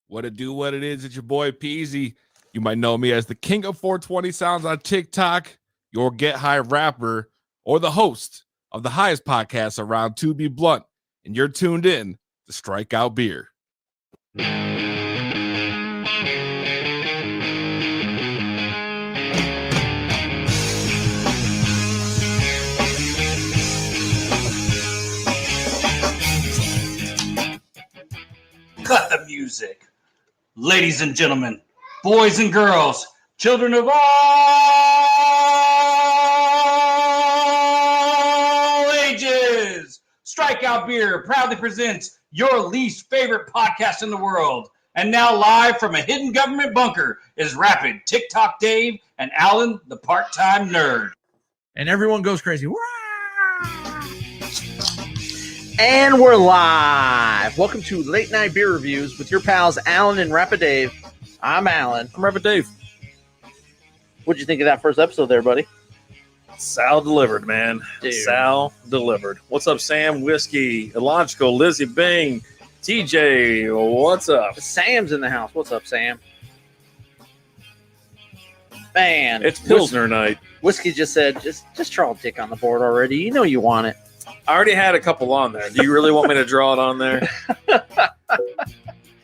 What it do, what it is, it's your boy Peasy. You might know me as the king of 420 sounds on TikTok, your get high rapper, or the host of the highest podcast around, to be blunt. And you're tuned in to Strikeout Beer. Cut the music. Ladies and gentlemen, boys and girls, children of all ages, Strikeout Beer proudly presents your least favorite podcast in the world. And now live from a hidden government bunker is Rapid, TikTok Dave, and Alan, the part-time nerd. And everyone goes crazy. And we're live. Welcome to Late Night Beer Reviews with your pals Alan and Rapid Dave. I'm Alan. I'm Rapid Dave. What'd you think of that first episode there, buddy? Sal delivered, man. Dude. Sal delivered. What's up, Sam? Whiskey, Illogical, Lizzie Bing, TJ, what's up? Sam's in the house. What's up, Sam? Man. It's Pilsner night. Whiskey just said, just draw a dick on the board already. You know you want it. I already had a couple on there. Do you really want me to draw it on there?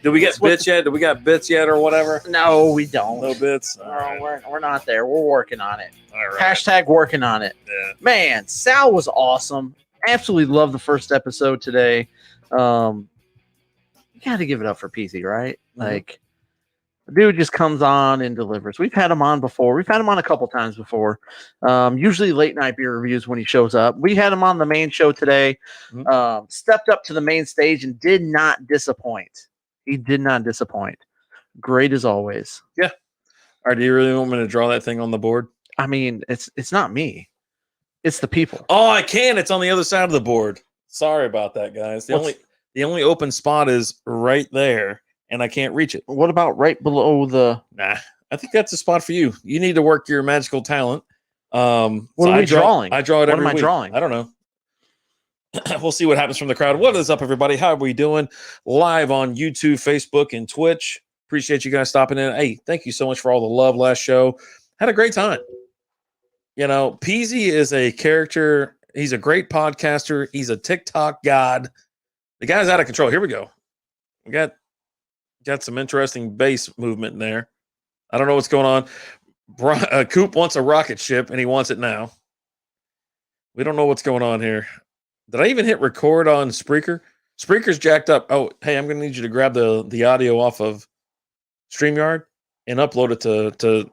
Did we get bits yet? Did we got bits yet or whatever? No, we don't. No bits? No, right. we're not there. We're working on it. All right. Hashtag working on it. Yeah. Man, Sal was awesome. Absolutely love the first episode today. You got to give it up for PC, right? Like, the dude just comes on and delivers. We've had him on before. We've had him on a couple times before. Usually late night beer reviews when he shows up. We had him on the main show today. Stepped up to the main stage and did not disappoint. He did not disappoint. Great as always. Yeah. All right, do you really want me to draw that thing on the board? I mean, it's not me. It's the people. Oh, I can. It's on the other side of the board. Sorry about that, guys. The only open spot is right there, and I can't reach it. What about right below the... Nah, I think that's a spot for you. You need to work your magical talent. What are we drawing? I draw it every week. What am I drawing? I don't know. We'll see what happens from the crowd. What is up, everybody? How are we doing? Live on YouTube, Facebook, and Twitch. Appreciate you guys stopping in. Hey, thank you so much for all the love last show. Had a great time. You know, Peasy is a character. He's a great podcaster. He's a TikTok god. The guy's out of control. Here we go. We got some interesting bass movement in there. I don't know what's going on. Coop wants a rocket ship, and he wants it now. We don't know what's going on here. Did I even hit record on Spreaker? Spreaker's jacked up. Oh, hey, I'm going to need you to grab the audio off of StreamYard and upload it to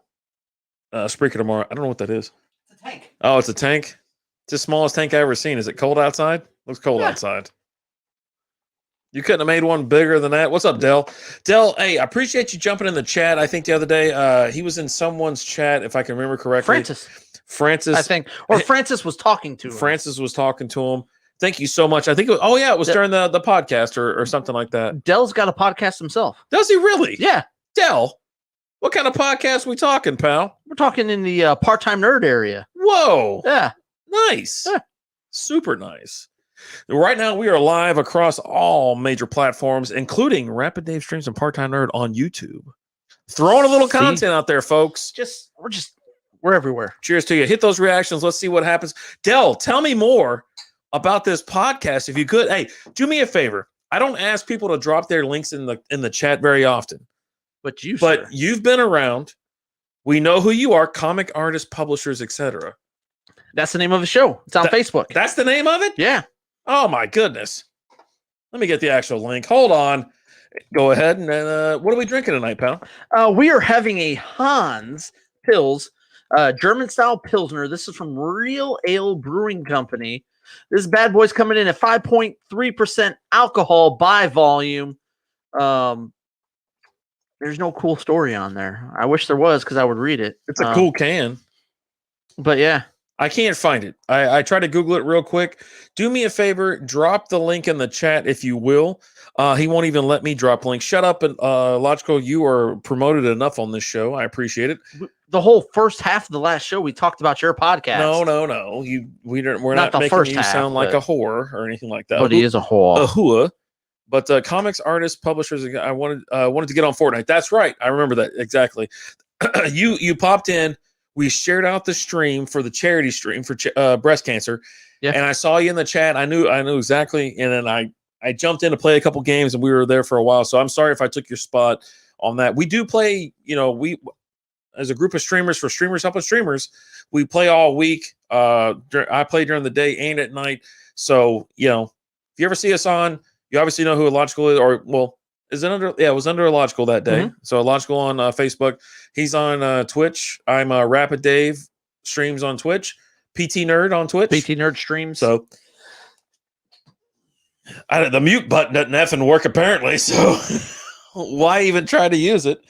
Spreaker tomorrow. I don't know what that is. It's a tank. Oh, it's a tank? It's the smallest tank I've ever seen. Is it cold outside? Looks cold outside. You couldn't have made one bigger than that. What's up, Dell? Dell, hey, I appreciate you jumping in the chat. I think the other day he was in someone's chat, if I can remember correctly. Francis, I think. Or Francis was talking to him. Francis was talking to him. Thank you so much. I think it was during the podcast or something like that. Dell's got a podcast himself. Does he really? Yeah. Dell, what kind of podcast we talking, pal? We're talking in the part-time nerd area. Whoa. Yeah. Nice. Yeah. Super nice. Right now, we are live across all major platforms, including Rapid Dave Streams and Part-Time Nerd on YouTube. Throwing a little content out there, folks. We're everywhere. Cheers to you. Hit those reactions. Let's see what happens. Dell, tell me more about this podcast, if you could. Hey, do me a favor. I don't ask people to drop their links in the chat very often. But you've been around. We know who you are, comic artists, publishers, etc. That's the name of the show. It's on Facebook. That's the name of it? Yeah. Oh, my goodness. Let me get the actual link. Hold on. Go ahead. And what are we drinking tonight, pal? We are having a Hans Pils, German-style Pilsner. This is from Real Ale Brewing Company. This bad boy's coming in at 5.3% alcohol by volume. There's no cool story on there. I wish there was because I would read it. It's a cool can. But yeah. I can't find it. I tried to Google it real quick. Do me a favor. Drop the link in the chat if you will. He won't even let me drop links. Shut up. And Logical, you are promoted enough on this show. I appreciate it. The whole first half of the last show, we talked about your podcast. No. We're not making you sound like a whore or anything like that. But he is a whore. But comics, artists, publishers, I wanted to get on Fortnite. That's right. I remember that exactly. You popped in. We shared out the stream for the charity stream for breast cancer. Yeah. And I saw you in the chat. I knew exactly. And then I jumped in to play a couple games, and we were there for a while. So I'm sorry if I took your spot on that. We do play, we as a group of streamers for Streamers Helping Streamers, we play all week. I play during the day and at night. So, if you ever see us on, you obviously know who Illogical is, or, well, is it under? Yeah, it was under Illogical that day. Mm-hmm. So Illogical on Facebook. He's on Twitch. I'm Rapid Dave, streams on Twitch. PT Nerd on Twitch. PT Nerd streams. So the mute button doesn't effing work apparently. So why even try to use it?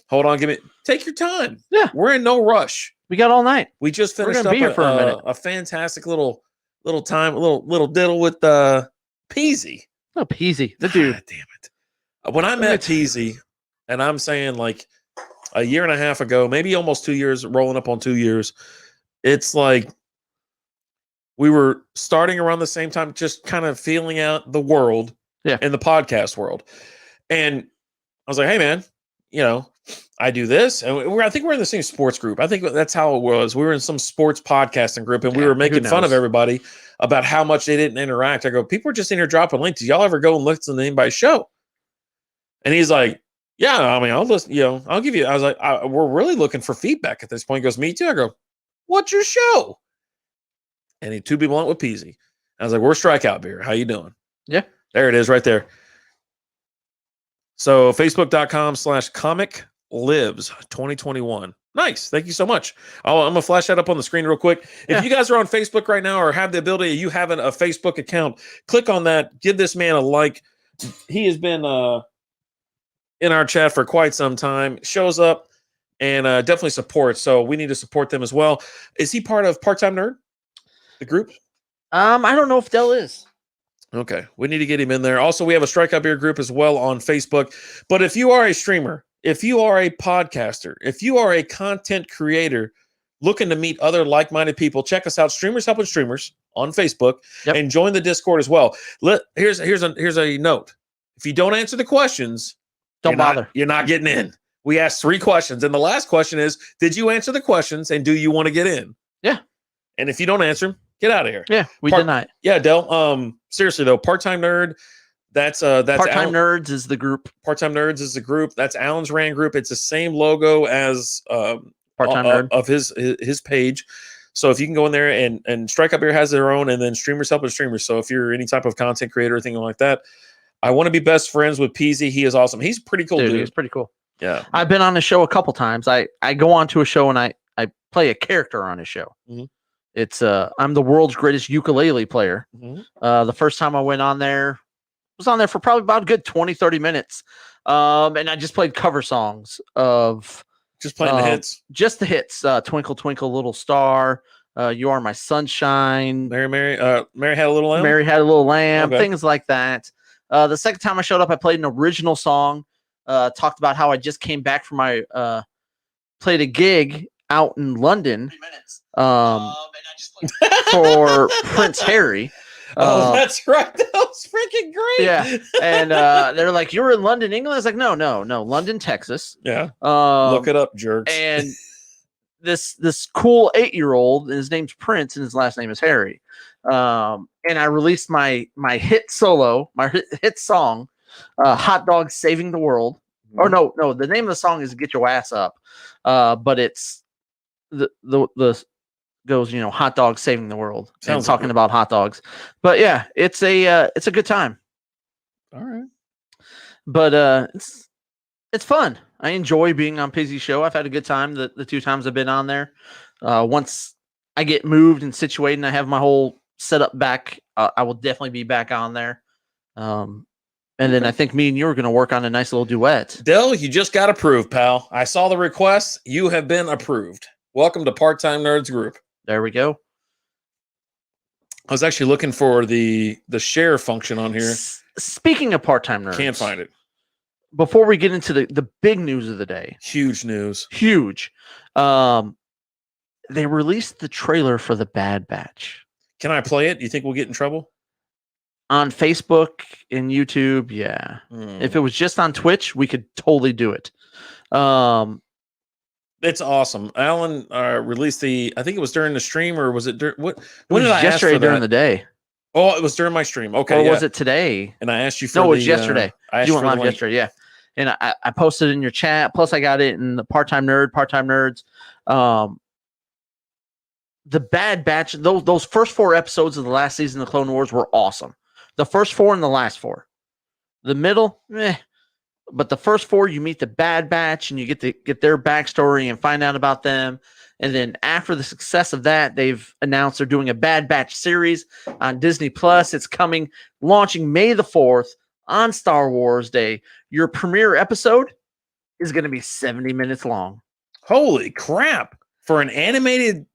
Hold on, take your time. Yeah, we're in no rush. We got all night. We just finished up for a minute. A fantastic little diddle with Peasy. Oh, Peasy, the dude. God damn it! When I met Peasy, and I'm saying like a year and a half ago, maybe almost 2 years, rolling up on 2 years, it's like we were starting around the same time, just kind of feeling out the world, in the podcast world. And I was like, hey man, I do this, and I think we're in the same sports group. I think that's how it was. We were in some sports podcasting group, and we were making fun of everybody about how much they didn't interact. I go, people are just in here dropping links. Did y'all ever go and listen to anybody's show? And he's like, yeah, I mean, I'll listen, I'll give you. I was like, we're really looking for feedback at this point. He goes, me too. I go, what's your show? And he to be blunt with Peasy. I was like, we're Strikeout Beer. How you doing? Yeah. There it is right there. So facebook.com/comic lives 2021. Nice. Thank you so much. I'm going to flash that up on the screen real quick. If you guys are on Facebook right now or have the ability, you have a Facebook account, click on that. Give this man a like. He has been in our chat for quite some time. Shows up and definitely supports. So we need to support them as well. Is he part of Part-Time Nerd, the group? I don't know if Dell is. Okay. We need to get him in there. Also, we have a Strikeout Beer group as well on Facebook. But if you are a streamer, if you are a podcaster, if you are a content creator looking to meet other like-minded people, check us out, Streamers Helping Streamers on Facebook, and join the Discord as well. Here's a note. If you don't answer the questions, don't bother. You're not getting in. We asked 3 questions, and the last question is, did you answer the questions, and do you want to get in? Yeah. And if you don't answer them, get out of here. Yeah, we deny it. Yeah, Del. Seriously though, Part-Time Nerd. That's Part-Time Nerds is the group. Part-Time Nerds is the group. That's Alan's Rand group. It's the same logo as Part-Time Nerd of his page. So if you can go in there and Strikeout Beer has their own, and then Streamers Helping Streamers. So if you're any type of content creator or anything like that, I want to be best friends with Peasy. He is awesome. He's pretty cool, dude. He's pretty cool. Yeah. I've been on the show a couple times. I go on to a show and I play a character on his show. Mm-hmm. It's I'm the world's greatest ukulele player. Mm-hmm. The first time I went on there, was on there for probably about a good 20-30 minutes. And I just played cover songs of just playing the hits. Just the hits. Twinkle Twinkle Little Star, You Are My Sunshine, Mary Had a Little Lamb. Mary Had a Little Lamb, okay. Things like that. The second time I showed up, I played an original song. Talked about how I just came back from my played a gig out in London for Prince Harry. Oh, that's right. That was freaking great. Yeah. And they're like, you were in London, England? I was like, no, London, Texas. Yeah. Look it up, jerks. And this cool 8-year-old, his name's Prince, and his last name is Harry. And I released my hit solo, my hit song, Hot Dog Saving the World. Mm-hmm. Or no, the name of the song is Get Your Ass Up. But it's the goes, hot dogs saving the world. Sounds talking about hot dogs. But yeah, it's a good time. All right. But it's fun. I enjoy being on Pizzy's show. I've had a good time the 2 times I've been on there. Once I get moved and situated and I have my whole setup back, I will definitely be back on there. And then I think me and you are going to work on a nice little duet. Dell, you just got approved, pal. I saw the request. You have been approved. Welcome to Part-Time Nerds Group. There we go. I was actually looking for the share function on here. Speaking of Part-Time Nerds. Can't find it. Before we get into the big news of the day. Huge news. Huge. They released the trailer for The Bad Batch. Can I play it? Do you think we'll get in trouble? On Facebook and YouTube, yeah. If it was just on Twitch, we could totally do it. It's awesome. Alan released I think it was during the stream, or was it what? It When was did I ask yesterday for during that? the day. Oh, it was during my stream. Okay, Or yeah. was it today? And I asked you for No, it was yesterday. I asked You for went the live link. yesterday, yeah. And I posted it in your chat. Plus, I got it in the part-time nerds. The Bad Batch, those first 4 episodes of the last season of Clone Wars were awesome. The first 4 and the last 4. The middle, but the first 4, you meet the Bad Batch and you get their backstory and find out about them. And then after the success of that, they've announced they're doing a Bad Batch series on Disney Plus. It's launching May the 4th on Star Wars Day. Your premiere episode is going to be 70 minutes long. Holy crap. For an animated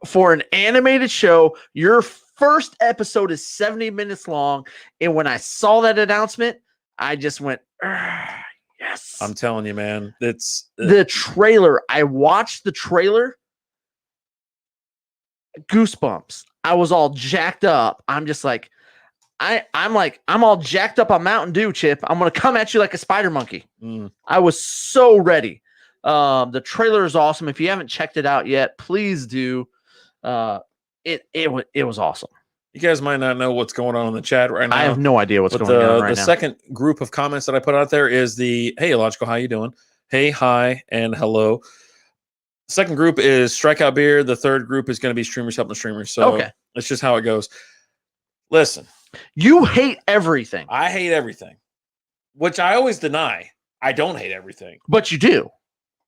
show, your first episode is 70 minutes long. And when I saw that announcement, I just went, yes. I'm telling you, man. It's the trailer. I watched the trailer. Goosebumps. I was all jacked up. I'm just like, I'm all jacked up on Mountain Dew, Chip. I'm gonna come at you like a spider monkey. I was so ready. The trailer is awesome. If you haven't checked it out yet, please do. It was awesome. You guys might not know what's going on in the chat right now. I have no idea what's going on right now. The second group of comments that I put out there is hey, Illogical, how you doing? Hey, hi, and hello. Second group is Strikeout Beer. The third group is going to be Streamers Helping Streamers. So it's just how it goes. Listen. You hate everything. I hate everything, which I always deny. I don't hate everything. But you do.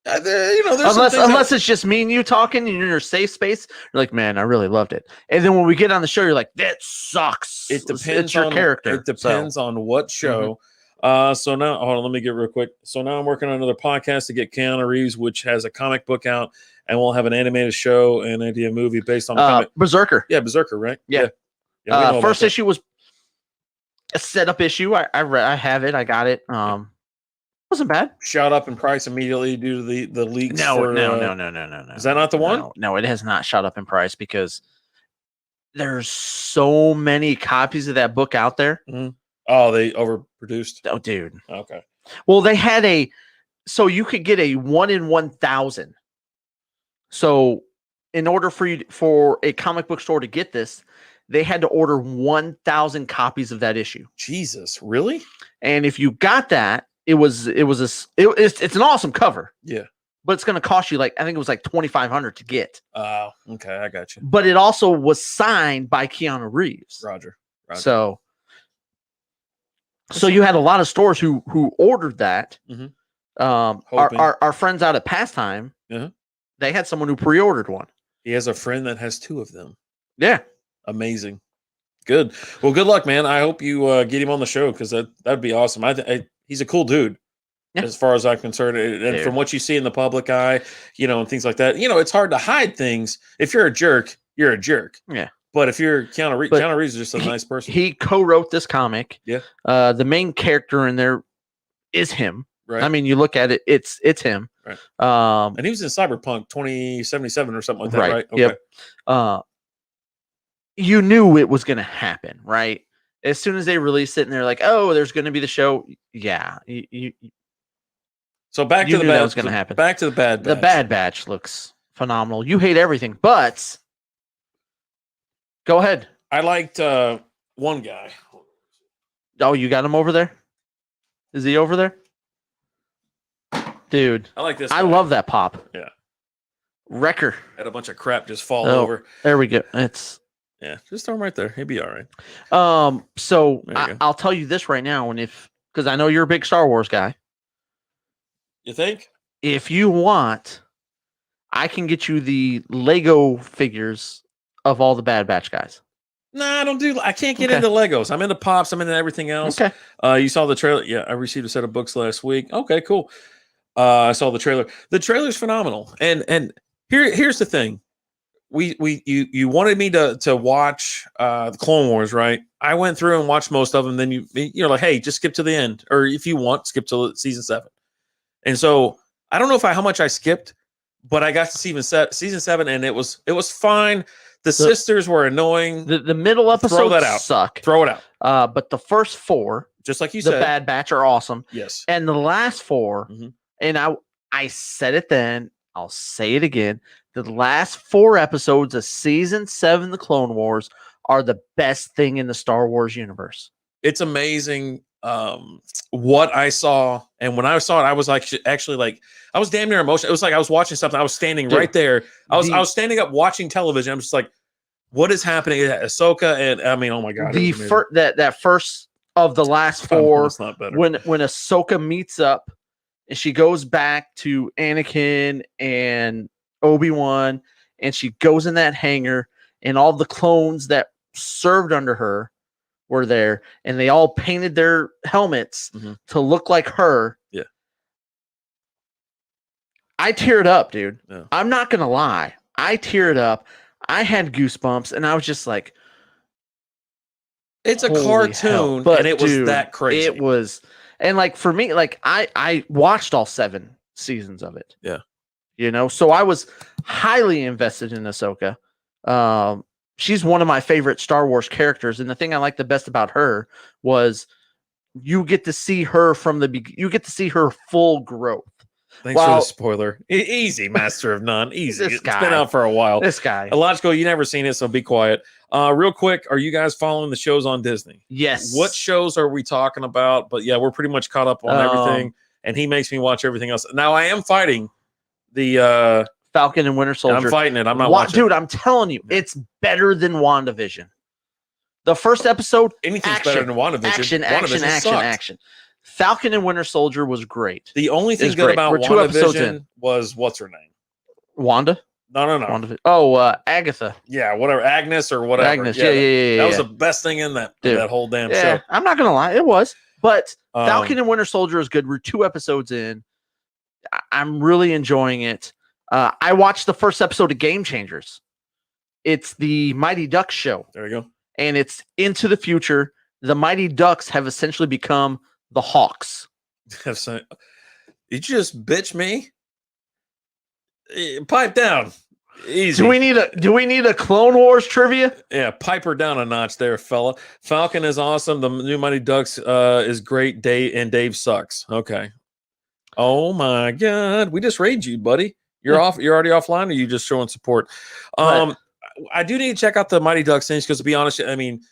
There's unless it's just me and you talking and you're in your safe space, you're like, man, I really loved it. And then when we get on the show, you're like, that sucks. It depends. It's your character. It depends on what show. So now, hold on, let me get real quick. So now I'm working on another podcast to get Keanu Reeves, which has a comic book out, and we'll have an animated show and idea movie based on the comic. Berserker. Yeah, Berserker, right? Yeah. First issue was a setup issue. I have it. I got it. Wasn't bad. Shot up in price immediately due to the leaks. No. Is that not the one? No, it has not shot up in price because there's so many copies of that book out there. Oh, they overproduced. Oh, dude. Okay. Well, they had so you could get a 1 in 1,000. So in order for a comic book store to get this, they had to order 1,000 copies of that issue. Jesus, really? And if you got that, it's an awesome cover. Yeah. But it's going to cost you I think it was $2,500 to get. Oh, okay, I got you. But it also was signed by Keanu Reeves. Roger. So you had a lot of stores who ordered that. Our friends out at Pastime, they had someone who pre-ordered one. He has a friend that has 2 of them. Yeah. Amazing. Good. Well, good luck, man. I hope you get him on the show because that'd be awesome. He's a cool dude. Yeah. As far as I'm concerned, and from what you see in the public eye, and things like that, it's hard to hide things. If you're a jerk, you're a jerk. Yeah. But if you're Keanu Reeves is just a nice person. He co-wrote this comic. Yeah. The main character in there is him. Right. I mean, you look at it, it's him. Right. And he was in Cyberpunk 2077 or something like that, right? Okay. Yep. You knew it was going to happen, right? As soon as they released it and they're like, oh, there's going to be the show. Yeah. So back to the bad. That was going to happen. Back to the Bad Batch. The Bad Batch looks phenomenal. You hate everything, but go ahead. I liked one guy. Oh, you got him over there? Is he over there? Dude. I like this guy. I love that pop. Yeah. Wrecker. Had a bunch of crap just fall over. There we go. Yeah, just throw him right there. He'd be all right. So I'll tell you this right now, and because I know you're a big Star Wars guy. You think? If you want, I can get you the Lego figures of all the Bad Batch guys. Nah, I can't get into Legos. I'm into Pops. I'm into everything else. Okay. You saw the trailer. Yeah, I received a set of books last week. Okay, cool. I saw the trailer. The trailer's phenomenal. And here's the thing. You wanted me to watch the Clone Wars, right? I went through and watched most of them. Then you're like, hey, just skip to the end, or if you want, skip to season 7. And so I don't know how much I skipped, but I got to season 7, and it was fine. The sisters were annoying. The middle episode that out. suck. Throw it out. But the first 4, just like you the said, Bad Batch are awesome. Yes. And the last 4, and I said it then, I'll say it again. The last 4 episodes of season 7, The Clone Wars, are the best thing in the Star Wars universe. It's amazing what I saw. And when I saw it, I was like, actually, like, I was damn near emotional. It was like I was watching something. I was standing right there. I was standing up watching television. I'm just like, what is happening? Ahsoka, and I mean, oh my god, that first of the last 4, not better. when Ahsoka meets up and she goes back to Anakin and Obi-Wan, and she goes in that hangar, and all the clones that served under her were there, and they all painted their helmets to look like her. Yeah. I teared up, dude. Yeah. I'm not gonna lie. I teared up. I had goosebumps, and I was just like, it's a holy cartoon, hell. But and it was dude, that crazy. It was, and like for me, like I watched all 7 seasons of it. Yeah. You know, so I was highly invested in Ahsoka. She's one of my favorite Star Wars characters, and the thing I like the best about her was you get to see her from the beginning. You get to see her full growth. Thanks for the spoiler. Easy, Master of None. Easy. It's been out for a while. This guy. Illogical, you never seen it, so be quiet. Real quick, are you guys following the shows on Disney? Yes. What shows are we talking about? But yeah, we're pretty much caught up on everything, and he makes me watch everything else. Now I am fighting the Falcon and Winter Soldier. I'm fighting it. I'm not watching. Dude, I'm telling you, it's better than WandaVision. The first episode, anything's better than WandaVision. Action. Falcon and Winter Soldier was great. The only thing good about WandaVision was what's her name? Wanda? No. Agatha. Yeah, whatever. Agnes or whatever. Agnes. Yeah. That was the best thing in that whole damn show. I'm not gonna lie, it was. But Falcon and Winter Soldier is good. We're 2 episodes in. I'm really enjoying it. I watched the first episode of Game Changers. It's the Mighty Ducks show. There you go. And it's into the future. The Mighty Ducks have essentially become the Hawks. You just bitch me? Pipe down. Easy. Do we need a Clone Wars trivia? Yeah, pipe her down a notch there, fella. Falcon is awesome. The new Mighty Ducks is great. Dave sucks. Okay. Oh my god. We just raided you, buddy. You're off. You're already offline, or you just showing support? I do need to check out the Mighty Ducks things because, to be honest, I mean,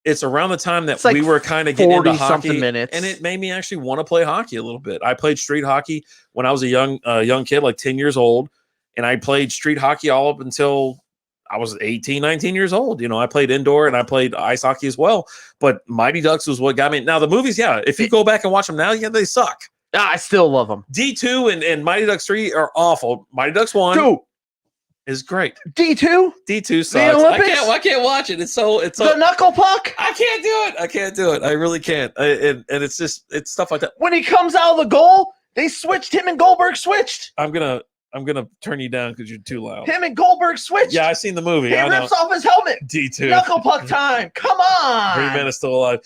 it's around the time that we were kind of getting into hockey, minutes. And it made me actually want to play hockey a little bit. I played street hockey when I was a young kid, like 10 years old, and I played street hockey all up until I was 18, 19 years old. You know, I played indoor and I played ice hockey as well. But Mighty Ducks was what got me. Now the movies, yeah, if you go back and watch them now, yeah, they suck. I still love them. D2 and Mighty Ducks 3 are awful. Mighty Ducks 1. Dude. Is great. D2 sucks. I can't watch it. It's the knuckle puck. I can't do it. I really can't. And it's stuff like that. When he comes out of the goal, they switched him and Goldberg switched. I'm gonna turn you down because you're too loud. Him and Goldberg switched. Yeah, I seen the movie. He rips off his helmet. D2 knuckle puck time. Come on. 3 minutes still alive.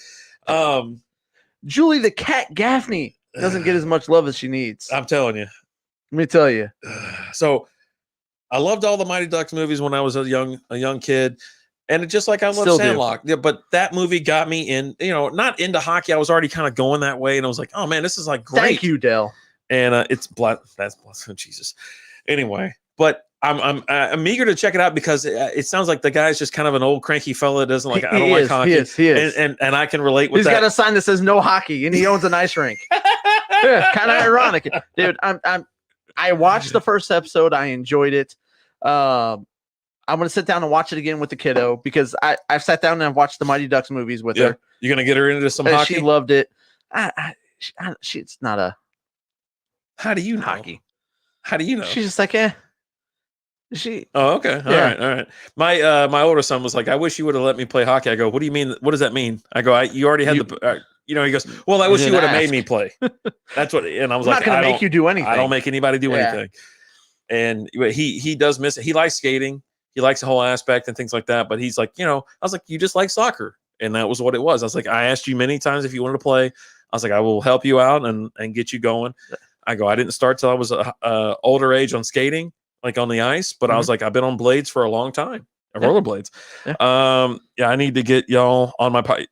Julie the Cat Gaffney doesn't get as much love as she needs. I'm telling you. Let me tell you. So I loved all the Mighty Ducks movies when I was a young kid. And it's just like I love Still Sandlot. Yeah, but that movie got me in, not into hockey. I was already kind of going that way. And I was like, oh man, this is like great. Thank you, Dale. And it's blood. That's blood. Jesus. Anyway, but I'm eager to check it out because it sounds like the guy's just kind of an old cranky fella that doesn't like. I don't like hockey. He is. And I can relate with that. He's got a sign that says no hockey, and he owns an ice rink. Yeah, kind of ironic, dude. I watched the first episode. I enjoyed it. I'm gonna sit down and watch it again with the kiddo because I've sat down and I've watched the Mighty Ducks movies with her. You're gonna get her into some hockey. She loved it. She's not a. How do you know? Hockey? How do you know? She's just like, eh. Oh, okay. All right. My older son was like, I wish you would have let me play hockey. I go, what do you mean? What does that mean? I go, you already had he goes, well, I wish you would have made me play. That's what, and I was like, I'm not going to make you do anything. I don't make anybody do anything. And he does miss it. He likes skating. He likes the whole aspect and things like that. But he's like, I was like, you just like soccer. And that was what it was. I was like, I asked you many times if you wanted to play. I was like, I will help you out and get you going. I go, I didn't start till I was older age on skating, like on the ice. But I was like, I've been on blades for a long time. rollerblades. Yeah, I need to get y'all on my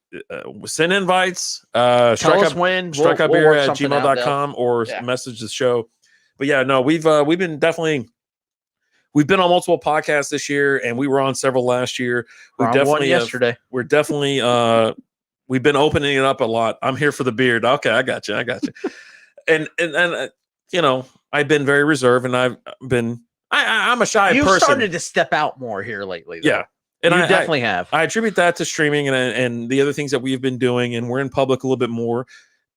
send invites. Tell us when. Strikeoutbeer at something out, gmail.com or message the show. But yeah, no, we've been on multiple podcasts this year, and we were on several last year. We're on one yesterday. We're definitely we've been opening it up a lot. I'm here for the beard. Okay, I got you. and you know, I've been very reserved, and I'm a shy person. You've started to step out more here lately, though. Yeah. And I definitely have. I attribute that to streaming and the other things that we've been doing, and we're in public a little bit more.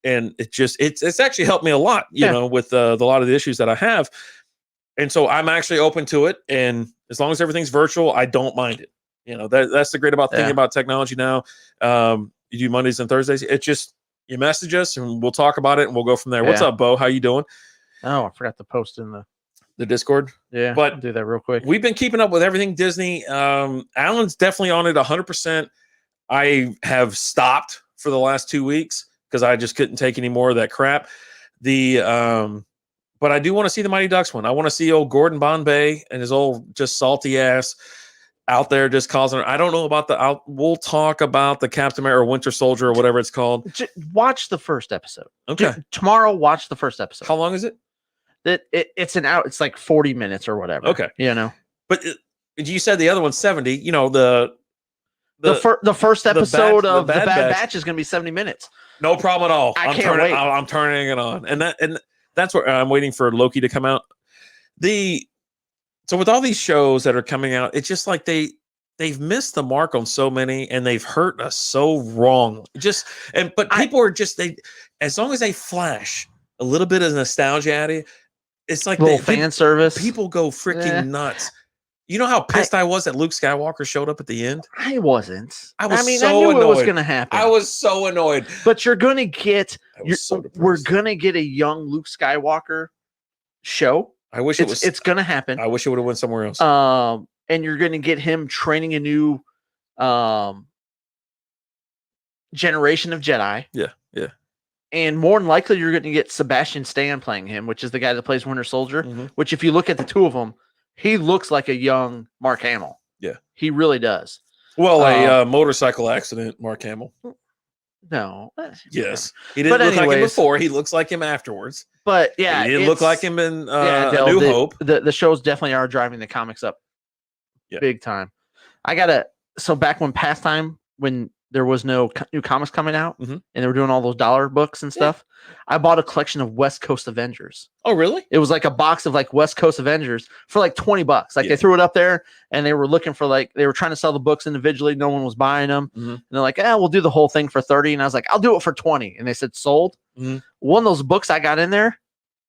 And it's actually helped me a lot, you know, with a lot of the issues that I have. And so I'm actually open to it. And as long as everything's virtual, I don't mind it. You know, that's the great about thinking about technology now. You do Mondays and Thursdays. It's just, you message us and we'll talk about it and we'll go from there. What's up, Bo? How you doing? Oh, I forgot to post in the Discord. Yeah, but I'll do that real quick. We've been keeping up with everything Disney. Alan's definitely on it 100%. I have stopped for the last 2 weeks because I just couldn't take any more of that crap. But I do want to see the Mighty Ducks one. I want to see old Gordon Bombay and his old just salty ass out there just causing. I don't know about we'll talk about the Captain America or Winter Soldier or whatever it's called. Watch the first episode. Okay. Tomorrow, watch the first episode. How long is it? It's like 40 minutes or whatever. Okay. You know. But you said the other one's 70. You know, the first episode of the Bad Batch is going to be 70 minutes. No problem at all. I can't wait. I'm turning it on. And that's where I'm waiting for Loki to come out. So with all these shows that are coming out, it's just like they've missed the mark on so many, and they've hurt us so wrong. But people are just as long as they flash a little bit of nostalgia at it, it's like fan service. People go freaking nuts. You know how pissed I was that Luke Skywalker showed up at the end? I wasn't. I knew annoyed. It was going to happen. I was so annoyed. But you're going to get we're going to get a young Luke Skywalker show. I wish it's going to happen. I wish it would have went somewhere else. And you're going to get him training a new generation of Jedi. Yeah. And more than likely, you're going to get Sebastian Stan playing him, which is the guy that plays Winter Soldier. Mm-hmm. Which, if you look at the two of them, he looks like a young Mark Hamill. Yeah, he really does. Well, a motorcycle accident, Mark Hamill. No. Yes, he didn't look like him before. He looks like him afterwards. But yeah, he didn't look like him in A New Hope. The shows definitely are driving the comics up, big time. So back when when there was no new comics coming out, and they were doing all those dollar books and stuff, I bought a collection of West Coast Avengers. Oh, really? It was like a box of like West Coast Avengers for like $20. Like they threw it up there, and they were looking for they were trying to sell the books individually. No one was buying them. And they're like, we'll do the whole thing for 30. And I was like, I'll do it for 20. And they said sold. One of those books I got in there,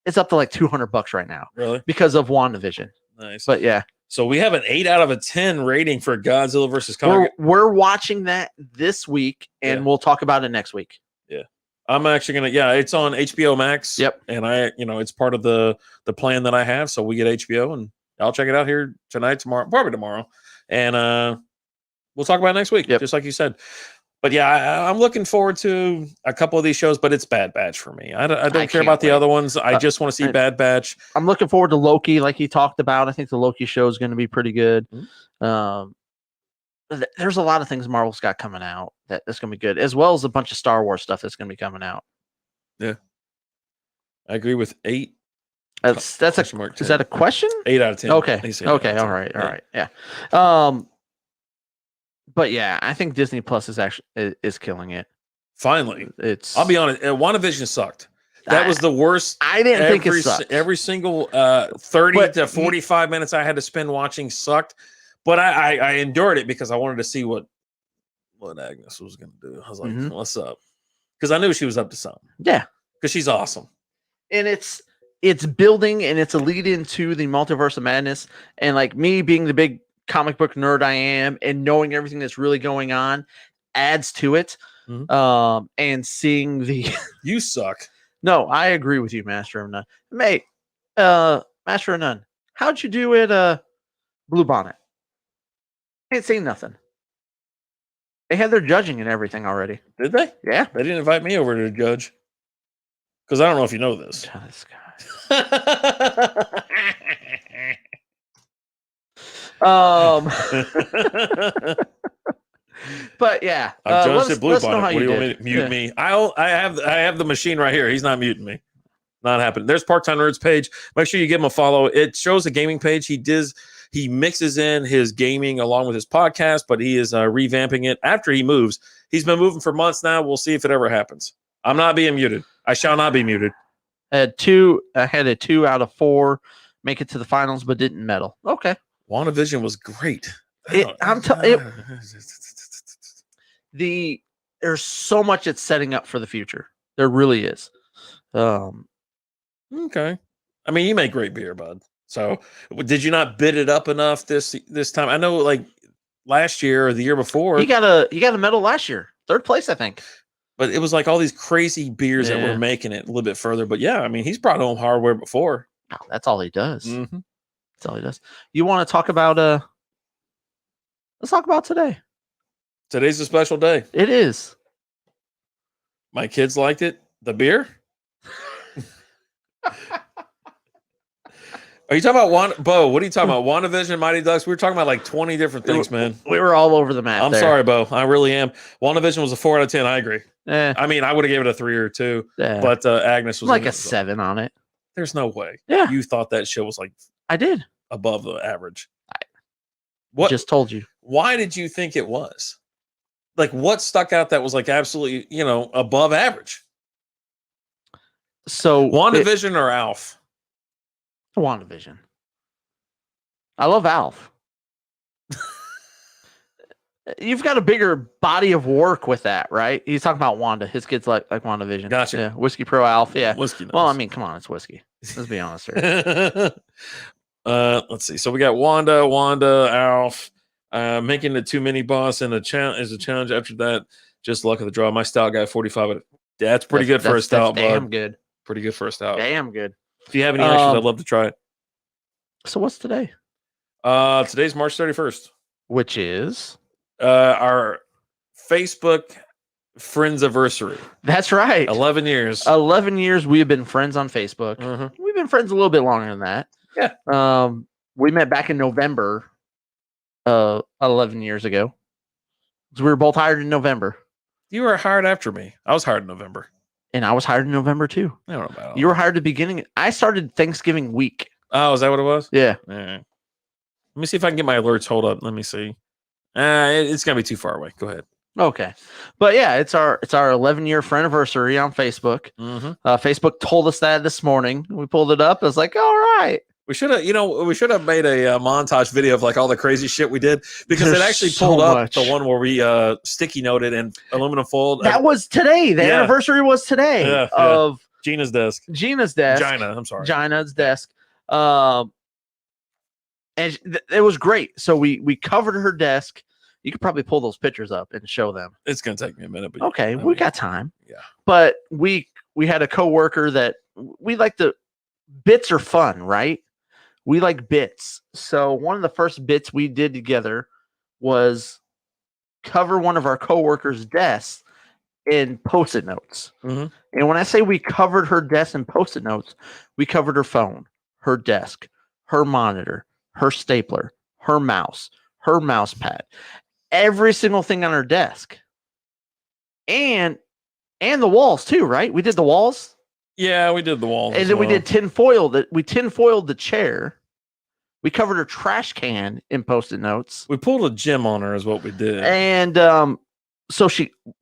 it's up to like $200 right now. Really? Because of WandaVision. Nice. But yeah. So we have an 8 out of 10 rating for Godzilla versus Kong. We're watching that this week, and we'll talk about it next week. Yeah, I'm actually gonna. It's on HBO Max. Yep. And it's part of the plan that I have. So we get HBO, and I'll check it out here tonight, tomorrow, probably tomorrow, and we'll talk about it next week, just like you said. But yeah, I'm looking forward to a couple of these shows, but it's Bad Batch for me. I don't care about the other ones. I just want to see Bad Batch. I'm looking forward to Loki, like he talked about. I think the Loki show is going to be pretty good. There's a lot of things Marvel's got coming out that's going to be good, as well as a bunch of Star Wars stuff that's going to be coming out. Yeah, I agree with 8. That's a mark. Is that a question? 8 out of 10. Okay. Okay. All right. Yeah. But yeah, I think Disney Plus is killing it. Finally, I'll be honest. WandaVision sucked. That was the worst. I didn't think it sucked. Every single 30 to 45 minutes I had to spend watching sucked. But I endured it because I wanted to see what Agnes was going to do. I was like, what's up? Because I knew she was up to something. Yeah, because she's awesome. And it's building, and it's a lead into the Multiverse of Madness. And like me being the big comic book nerd I am, and knowing everything that's really going on adds to it. And seeing you suck. No, I agree with you, Master of None. Mate, Master of None, how'd you do at Blue Bonnet? Ain't seen nothing. They had their judging and everything already. Did they? Yeah. They didn't invite me over to judge. Because I don't know if you know this. This guy. But yeah, I've let judged us, it blue let us know bonnet. how What you do you want did. me to mute me? I have the machine right here. He's not muting me. Not happening. There's Part-Time Nerds page. Make sure you give him a follow. It shows a gaming page. He mixes in his gaming along with his podcast, but he is revamping it after he moves. He's been moving for months now. We'll see if it ever happens. I'm not being muted. I shall not be muted. I had a 2 out of 4 make it to the finals, but didn't medal. Okay. WandaVision was great. There's so much it's setting up for the future. There really is. Okay. I mean, you make great beer, bud. So, did you not bid it up enough this time? I know, like last year or the year before, he got a medal last year, 3rd place, I think. but it was like all these crazy beers that were making it a little bit further. But yeah, I mean, he's brought home hardware before. Oh, that's all he does. Mm-hmm. That's all he does. You want to talk about let's talk about today. Today's a special day. It is. My kids liked it. The beer. Are you talking about Bo? What are you talking about? WandaVision, Mighty Ducks? We were talking about like 20 different things, man. We were all over the map. I'm sorry, Bo. I really am. WandaVision was a 4 out of 10. I agree. I mean, I would have given it a 3 or 2, but Agnes was like a 7 on it. There's no way. Yeah. You thought that show was like I did. above the average. What? Just told you. Why did you think it was? Like, what stuck out that was like absolutely, above average? So WandaVision or Alf? WandaVision. I love Alf. You've got a bigger body of work with that, right? He's talking about Wanda. His kids like WandaVision. Gotcha. Yeah. Whiskey Pro Alf. Yeah. Whiskey. Well, I mean, come on, it's whiskey. Let's be honest here. Let's see. So we got Wanda, Alf, making the 2 mini boss and a challenge after that. Just luck of the draw. My stout guy 45. That's pretty good for a stout. That's damn bud. good. Pretty good for a stout. Damn good. If you have any extras, I'd love to try it. So what's today? Today's March 31st. Which is our Facebook friends anniversary. That's right. 11 years. 11 years we have been friends on Facebook. Mm-hmm. We've been friends a little bit longer than that. Yeah. We met back in November 11 years ago. We were both hired in November. You were hired after me. I was hired in November. And I was hired in November too. I don't know about You were hired at the beginning. I started Thanksgiving week. Oh, is that what it was? Yeah. All right. Let me see if I can get my alerts. Hold up. Let me see. It's gonna be too far away. Go ahead. Okay. But yeah, it's our 11-year anniversary on Facebook. Mm-hmm. Facebook told us that this morning. We pulled it up. I was like, all right. We should have made a montage video of like all the crazy shit we did, because There's it actually so pulled up much. the one where we sticky noted and aluminum fold. That was today. The anniversary was today of Gina's desk. Gina's desk. And it was great. So we covered her desk. You could probably pull those pictures up and show them. It's gonna take me a minute, but okay, we got time. Yeah. But we had a coworker that we like the bits are fun, right? We like bits. So one of the first bits we did together was cover one of our coworkers' desks in Post-it notes. Mm-hmm. And when I say we covered her desk in Post-it notes, we covered her phone, her desk, her monitor, her stapler, her mouse pad, every single thing on her desk, and the walls too, right? We did the walls. Yeah, we did the walls. And then we did tinfoiled the chair. We covered her trash can in Post-it notes. We pulled a gym on her is what we did. And so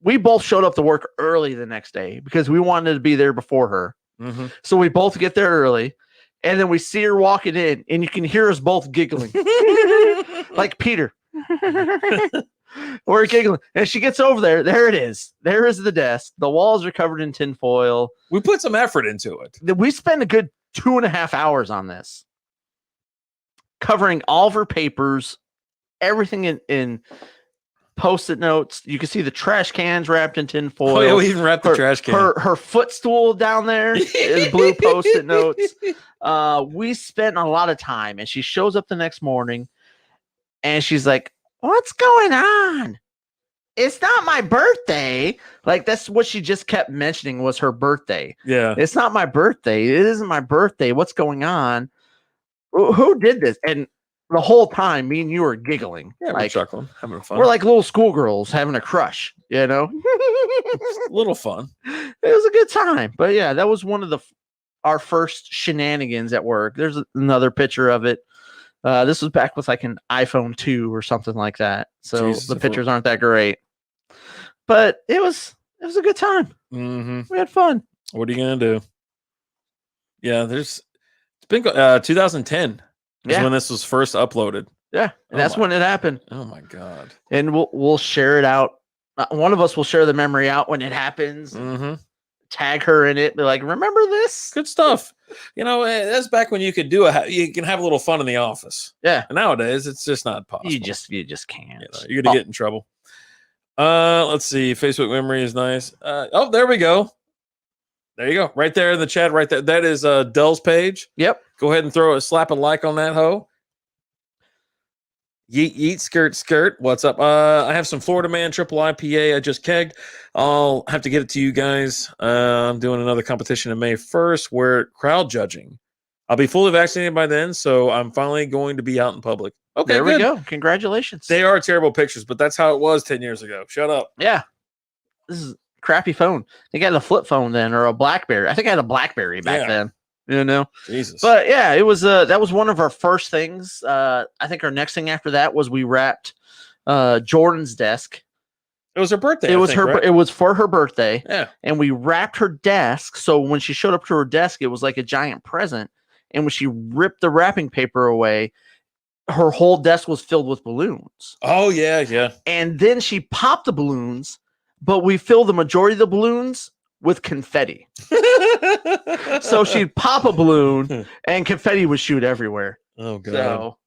we both showed up to work early the next day because we wanted to be there before her. Mm-hmm. So we both get there early, and then we see her walking in, and you can hear us both giggling. Like Peter. We're giggling. And she gets over there. There it is. There is the desk. The walls are covered in tinfoil. We put some effort into it. We spent a good 2.5 hours on this, covering all of her papers, everything in Post-it notes. You can see the trash cans wrapped in tinfoil. Oh, yeah, we even wrapped the trash can. Her footstool down there is blue Post-it notes. We spent a lot of time, and she shows up the next morning, and she's like, "What's going on? It's not my birthday." Like, that's what she just kept mentioning was her birthday. Yeah. It's not my birthday. It isn't my birthday. What's going on? Who did this? And the whole time, me and you were giggling. Yeah, we're like chuckling, having fun. we're like little schoolgirls having a crush, you know. a little fun. It was a good time. But yeah, that was one of our first shenanigans at work. There's another picture of it. This was back with like an iPhone 2 or something like that. So Jesus, the pictures aren't that great. But it was a good time. Mm-hmm. We had fun. What are you gonna do? Yeah, it's been 2010 is when this was first uploaded. Yeah, and that's when it happened. Oh my god! And we'll share it out. One of us will share the memory out when it happens. Mm-hmm. Tag her in it. Be like, remember this? Good stuff. You know, that's back when you could you can have a little fun in the office. Yeah. And nowadays, it's just not possible. You just can't. You're gonna get in trouble. Let's see. Facebook memory is nice. Oh, there we go. There you go. Right there in the chat. Right there. That is Dell's page. Yep. Go ahead and slap a like on that hoe. Yeet skirt. What's up? I have some Florida Man triple IPA I just kegged. I'll have to get it to you guys. I'm doing another competition in May 1st where crowd judging. I'll be fully vaccinated by then, so I'm finally going to be out in public. Okay, there we go. Congratulations. They are terrible pictures, but that's how it was 10 years ago. Shut up. Yeah. This is a crappy phone. They got a flip phone then, or a BlackBerry. I think I had a BlackBerry back then. You know, Jesus. But yeah, it was that was one of our first things. I think our next thing after that was we wrapped Jordan's desk. It was her birthday. It was right? It was for her birthday. Yeah, and we wrapped her desk. So when she showed up to her desk, it was like a giant present. And when she ripped the wrapping paper away, her whole desk was filled with balloons. Oh yeah. And then she popped the balloons, but we filled the majority of the balloons with confetti. So she'd pop a balloon and confetti would shoot everywhere. Oh god. So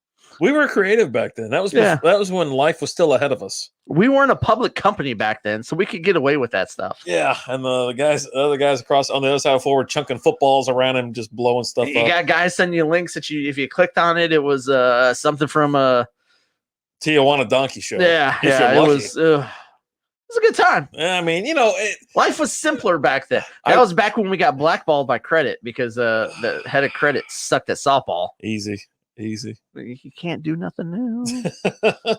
we were creative back then. That was when life was still ahead of us. We weren't a public company back then, so we could get away with that stuff. Yeah, and the other guys across on the other side of the floor were chunking footballs around him, just blowing stuff up. You got guys sending you links that if you clicked on it, it was something from a Tijuana Donkey Show. Yeah, it was a good time. I mean, life was simpler back then. That was back when we got blackballed by credit because the head of credit sucked at softball. Easy. He can't do nothing new.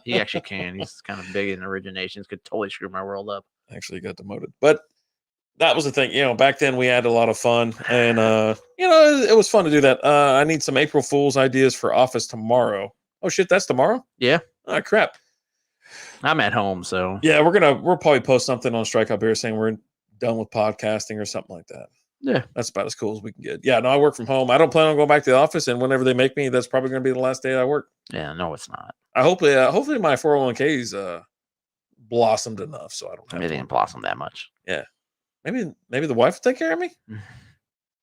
He actually can. He's kind of big in originations. Could totally screw my world up. Actually got demoted, but that was the thing. Back then we had a lot of fun, and it was fun to do that. I need some April Fool's ideas for office tomorrow. Oh shit, that's tomorrow? Yeah. Oh crap. I'm at home, so yeah, we'll probably post something on Strikeout Beer saying we're done with podcasting or something like that. Yeah, that's about as cool as we can get. Yeah, no, I work from home. I don't plan on going back to the office, and whenever they make me, that's probably going to be the last day I work. Yeah, no, it's not. I hopefully my 401k's blossomed enough, so I don't have. It didn't blossom that much. Yeah, maybe the wife will take care of me.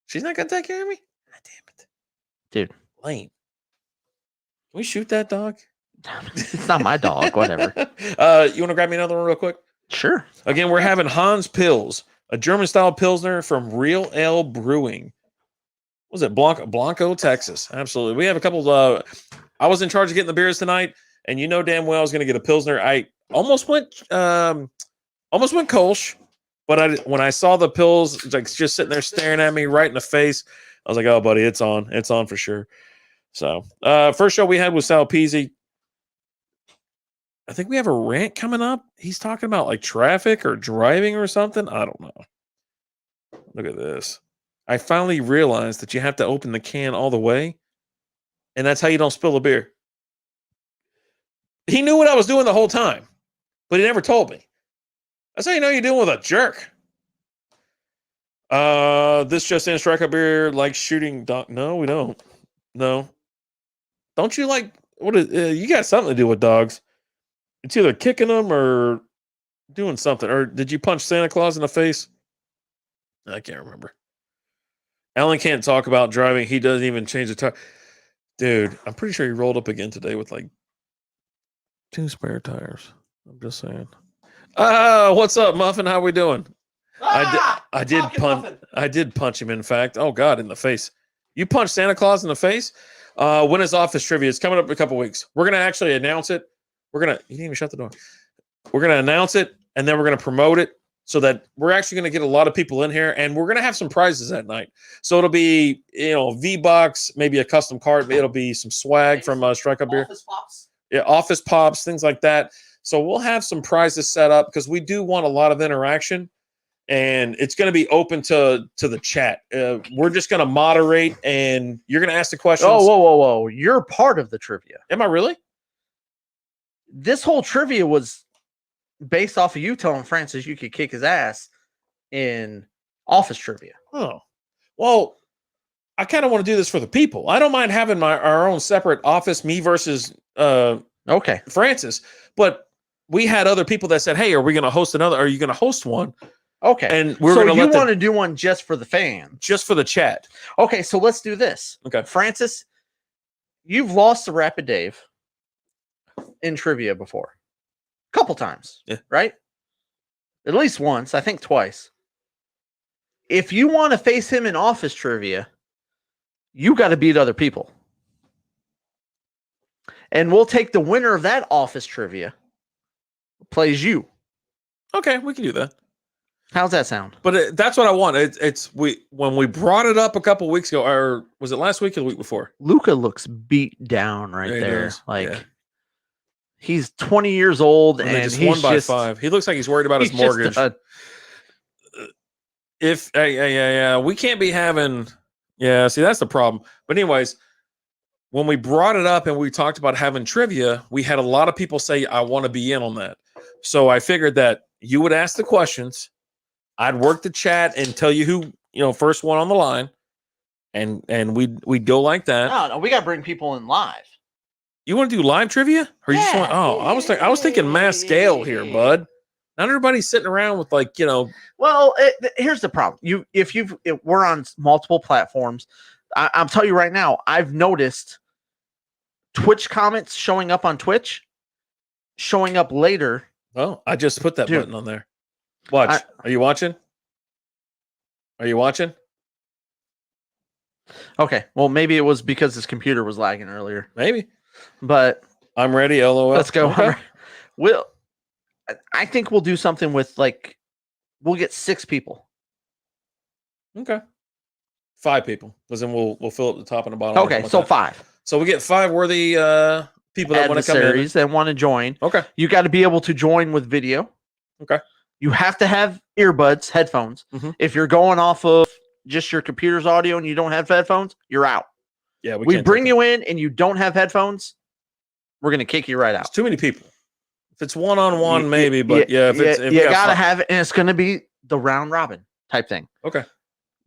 She's not going to take care of me. God damn it, dude. Lame. Can we shoot that dog? It's not my dog. Whatever. You want to grab me another one real quick? Sure. Again, we're having Hans Pils, a German-style Pilsner from Real Ale Brewing. What was it? Blanco, Texas. Absolutely. We have a couple I was in charge of getting the beers tonight, and you know damn well I was going to get a Pilsner. I almost went Kolsch, but when I saw the Pils like just sitting there staring at me right in the face, I was like, oh, buddy, it's on for sure. So, first show we had was Sal Peasy. I think we have a rant coming up. He's talking about like traffic or driving or something. I don't know. Look at this. I finally realized that you have to open the can all the way, and that's how you don't spill the beer. He knew what I was doing the whole time, but he never told me. That's how you know you're dealing with a jerk. This just in, Strikeout Beer like shooting dog. No, we don't. No. Don't you like what is you got something to do with dogs? It's either kicking them or doing something. Or did you punch Santa Claus in the face? I can't remember. Alan can't talk about driving. He doesn't even change the tire. Dude, I'm pretty sure he rolled up again today with like 2 spare tires. I'm just saying. What's up, Muffin? How we doing? I did punch him, in fact. Oh God, in the face. You punched Santa Claus in the face? When is office trivia? It's coming up in a couple weeks. We're gonna actually announce it. You didn't even shut the door. We're gonna announce it, and then we're gonna promote it. so that we're actually going to get a lot of people in here, and we're going to have some prizes that night. So it'll be, V-Bucks, maybe a custom card. It'll be some swag from Strikeout Beer. Office Pops. Yeah, office pops, things like that. So we'll have some prizes set up because we do want a lot of interaction, and it's going to be open to the chat. We're just going to moderate, and you're going to ask the questions. Oh, whoa. You're part of the trivia. Am I really? This whole trivia was based off of you telling Francis you could kick his ass in office trivia. Oh, well, I kind of want to do this for the people. I don't mind having our own separate office, me versus Okay. Francis, but we had other people that said, "Hey, are we going to host another? Are you going to host one?" Okay. And we're so going you to want to do one just for the fans? just for the chat. Okay, so let's do this. Okay. Francis, you've lost to Rapid Dave in trivia before. A couple times. Yeah. Right? At least once, I think twice. If you want to face him in office trivia, you got to beat other people. And we'll take the winner of that office trivia, plays you. Okay, we can do that. How's that sound? But that's what I want. When we brought it up a couple weeks ago, or was it last week or the week before? Luca looks beat down right Yeah, he there. does. Like Yeah. he's 20 years old And and they just he's won by just 5. He looks like he's worried about his he's just mortgage. We can't be having. Yeah, see, that's the problem. But anyways, when we brought it up and we talked about having trivia, we had a lot of people say, "I want to be in on that." So I figured that you would ask the questions, I'd work the chat and tell you who first one on the line, and we'd go like that. No, we got to bring people in live. You want to do live trivia, or you just want? Oh, I was thinking mass scale here, bud. Not everybody's sitting around with Well, here's the problem. If we're on multiple platforms, I'm telling you right now, I've noticed Twitch comments showing up on Twitch, showing up later. Oh, I just put that Dude. button on there. Watch. Are you watching? Are you watching? Okay, well, maybe it was because his computer was lagging earlier, Maybe. but I'm ready. LOL. let's go. Okay. I think we'll do something with we'll get 6 people. Okay. 5 people, because then we'll fill up the top and the bottom. Okay, so 5 So we get 5 worthy people that want to come in. adversaries that want to join. Okay. You got to be able to join with video. Okay. You have to have earbuds, headphones. Mhm. If you're going off of just your computer's audio and you don't have headphones, you're out. Yeah, We can't bring take it. you in and you don't have headphones, we're gonna kick you right It's out. too many people. If it's one-on-one, You- maybe, but if you we got gotta 5 have it, and it's gonna be the round robin type thing. Okay.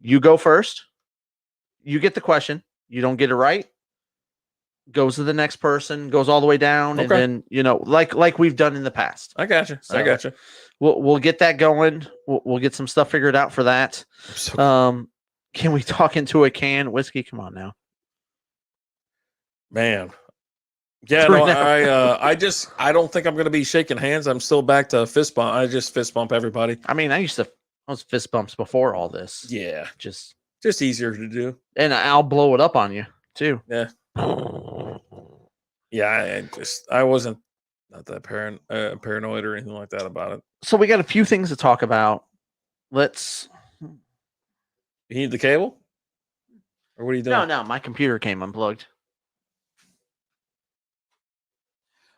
You go first. You get the question. You don't get it right. Goes to the next person. Goes all the way down, and Okay. then like we've done in the past. I got you. So- I got you. We'll get that going. We'll get some stuff figured out for that. Can we talk into a can whiskey? Come on now. Man. Yeah, Right no, now. I don't think I'm going to be shaking hands. I'm still back to fist bump. I just fist bump everybody. I mean, I was fist bumps before all this. Yeah, Just easier to do. and I'll blow it up on you too. Yeah. Yeah, I wasn't not that paranoid or anything like that about it. So we got a few things to talk about. Let's. You need the cable, or what are you doing? No, my computer came unplugged.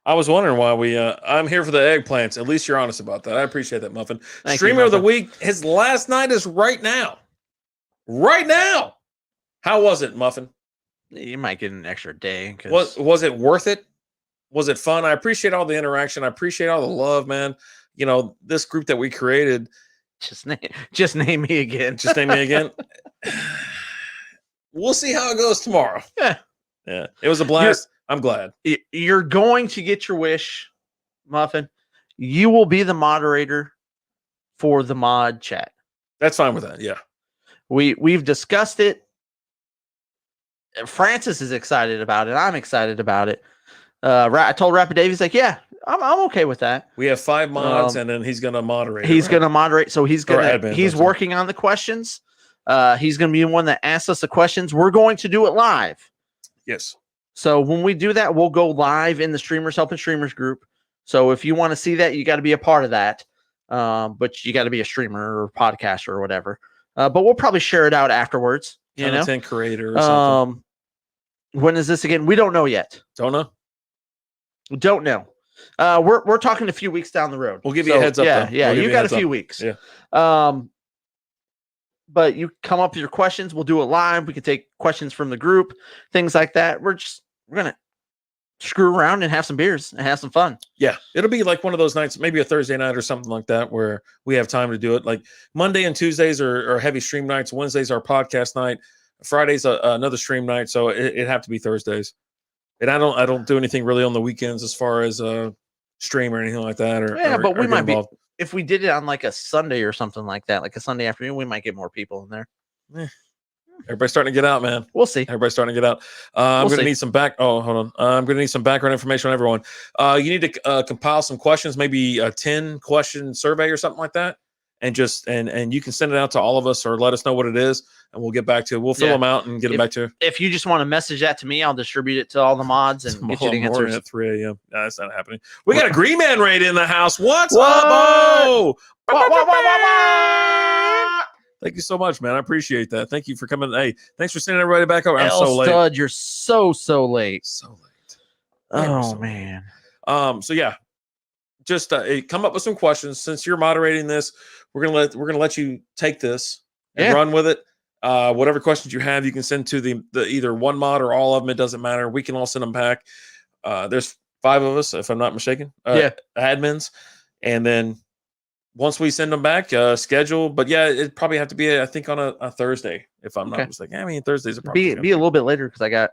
I was wondering why I'm here for the eggplants. At least you're honest about that. I appreciate that, Muffin. Thank you, Streamer of the Muffin. week. His last night is right now. Right now. How was it, Muffin? You might get an extra day. 'Cause Was it worth it? Was it fun? I appreciate all the interaction. I appreciate all the love, man. This group that we created. just name me again. Just name me again. We'll see how it goes tomorrow. Yeah. Yeah. It was a blast. I'm glad. You're going to get your wish, Muffin. You will be the moderator for the mod chat. That's fine with that. Yeah. We've discussed it. Francis is excited about it. I'm excited about it. I told Rapid Dave, he's like, yeah, I'm okay with that. We have 5 mods, and then he's gonna moderate. He's right? going to moderate. So he's admin, working on the questions. He's going to be the one that asks us the questions. We're going to do it live. Yes. So when we do that, we'll go live in the Streamers Helping Streamers group. So if you want to see that, you got to be a part of that. but you got to be a streamer or podcaster or whatever. But we'll probably share it out afterwards. You know, Content creator or something. When is this again? We don't know yet. Don't know. Don't know. We're talking a few weeks down the road. We'll give you a heads up. Yeah, though. yeah. We'll give You you got a heads few up. weeks. Yeah. But you come up with your questions. We'll do it live. We can take questions from the group, things like that. We're gonna screw around and have some beers and have some fun. Yeah, it'll be like one of those nights, maybe a Thursday night or something like that, where we have time to do it. Like Monday and Tuesdays are heavy stream nights. Wednesdays are podcast night. Fridays another stream night. So it'd have to be Thursdays. And I don't do anything really on the weekends as far as stream or anything like that. But we might be. If we did it on like a Sunday or something like that, like a Sunday afternoon, we might get more people in there. Everybody's starting to get out, man. We'll see. Everybody's starting to get out. I'm going to need some hold on. I'm going to need some background information on everyone. You need to compile some questions, maybe a 10-question survey or something like that. And just and you can send it out to all of us or let us know what it is, and we'll get back to it. We'll fill them out and get them back to you. If you just want to message that to me, I'll distribute it to all the mods and get you the answers at 3 a.m. No, that's not happening. We got a Green Man raid in the house. What's up, Bo? Thank you so much, man. I appreciate that. Thank you for coming. Hey, thanks for sending everybody back over. I'm so late. Stud, you're so late. So late. Oh man. So yeah. Just come up with some questions. Since you're moderating this, we're gonna let you take this and run with it. Whatever questions you have, you can send to the either one mod or all of them. It doesn't matter. We can all send them back. There's 5 of us, if I'm not mistaken. Admins, and then once we send them back, schedule. But yeah, it'd probably have to be I think on a Thursday, if I'm not mistaken. I mean, Thursdays are probably be a little bit later because I got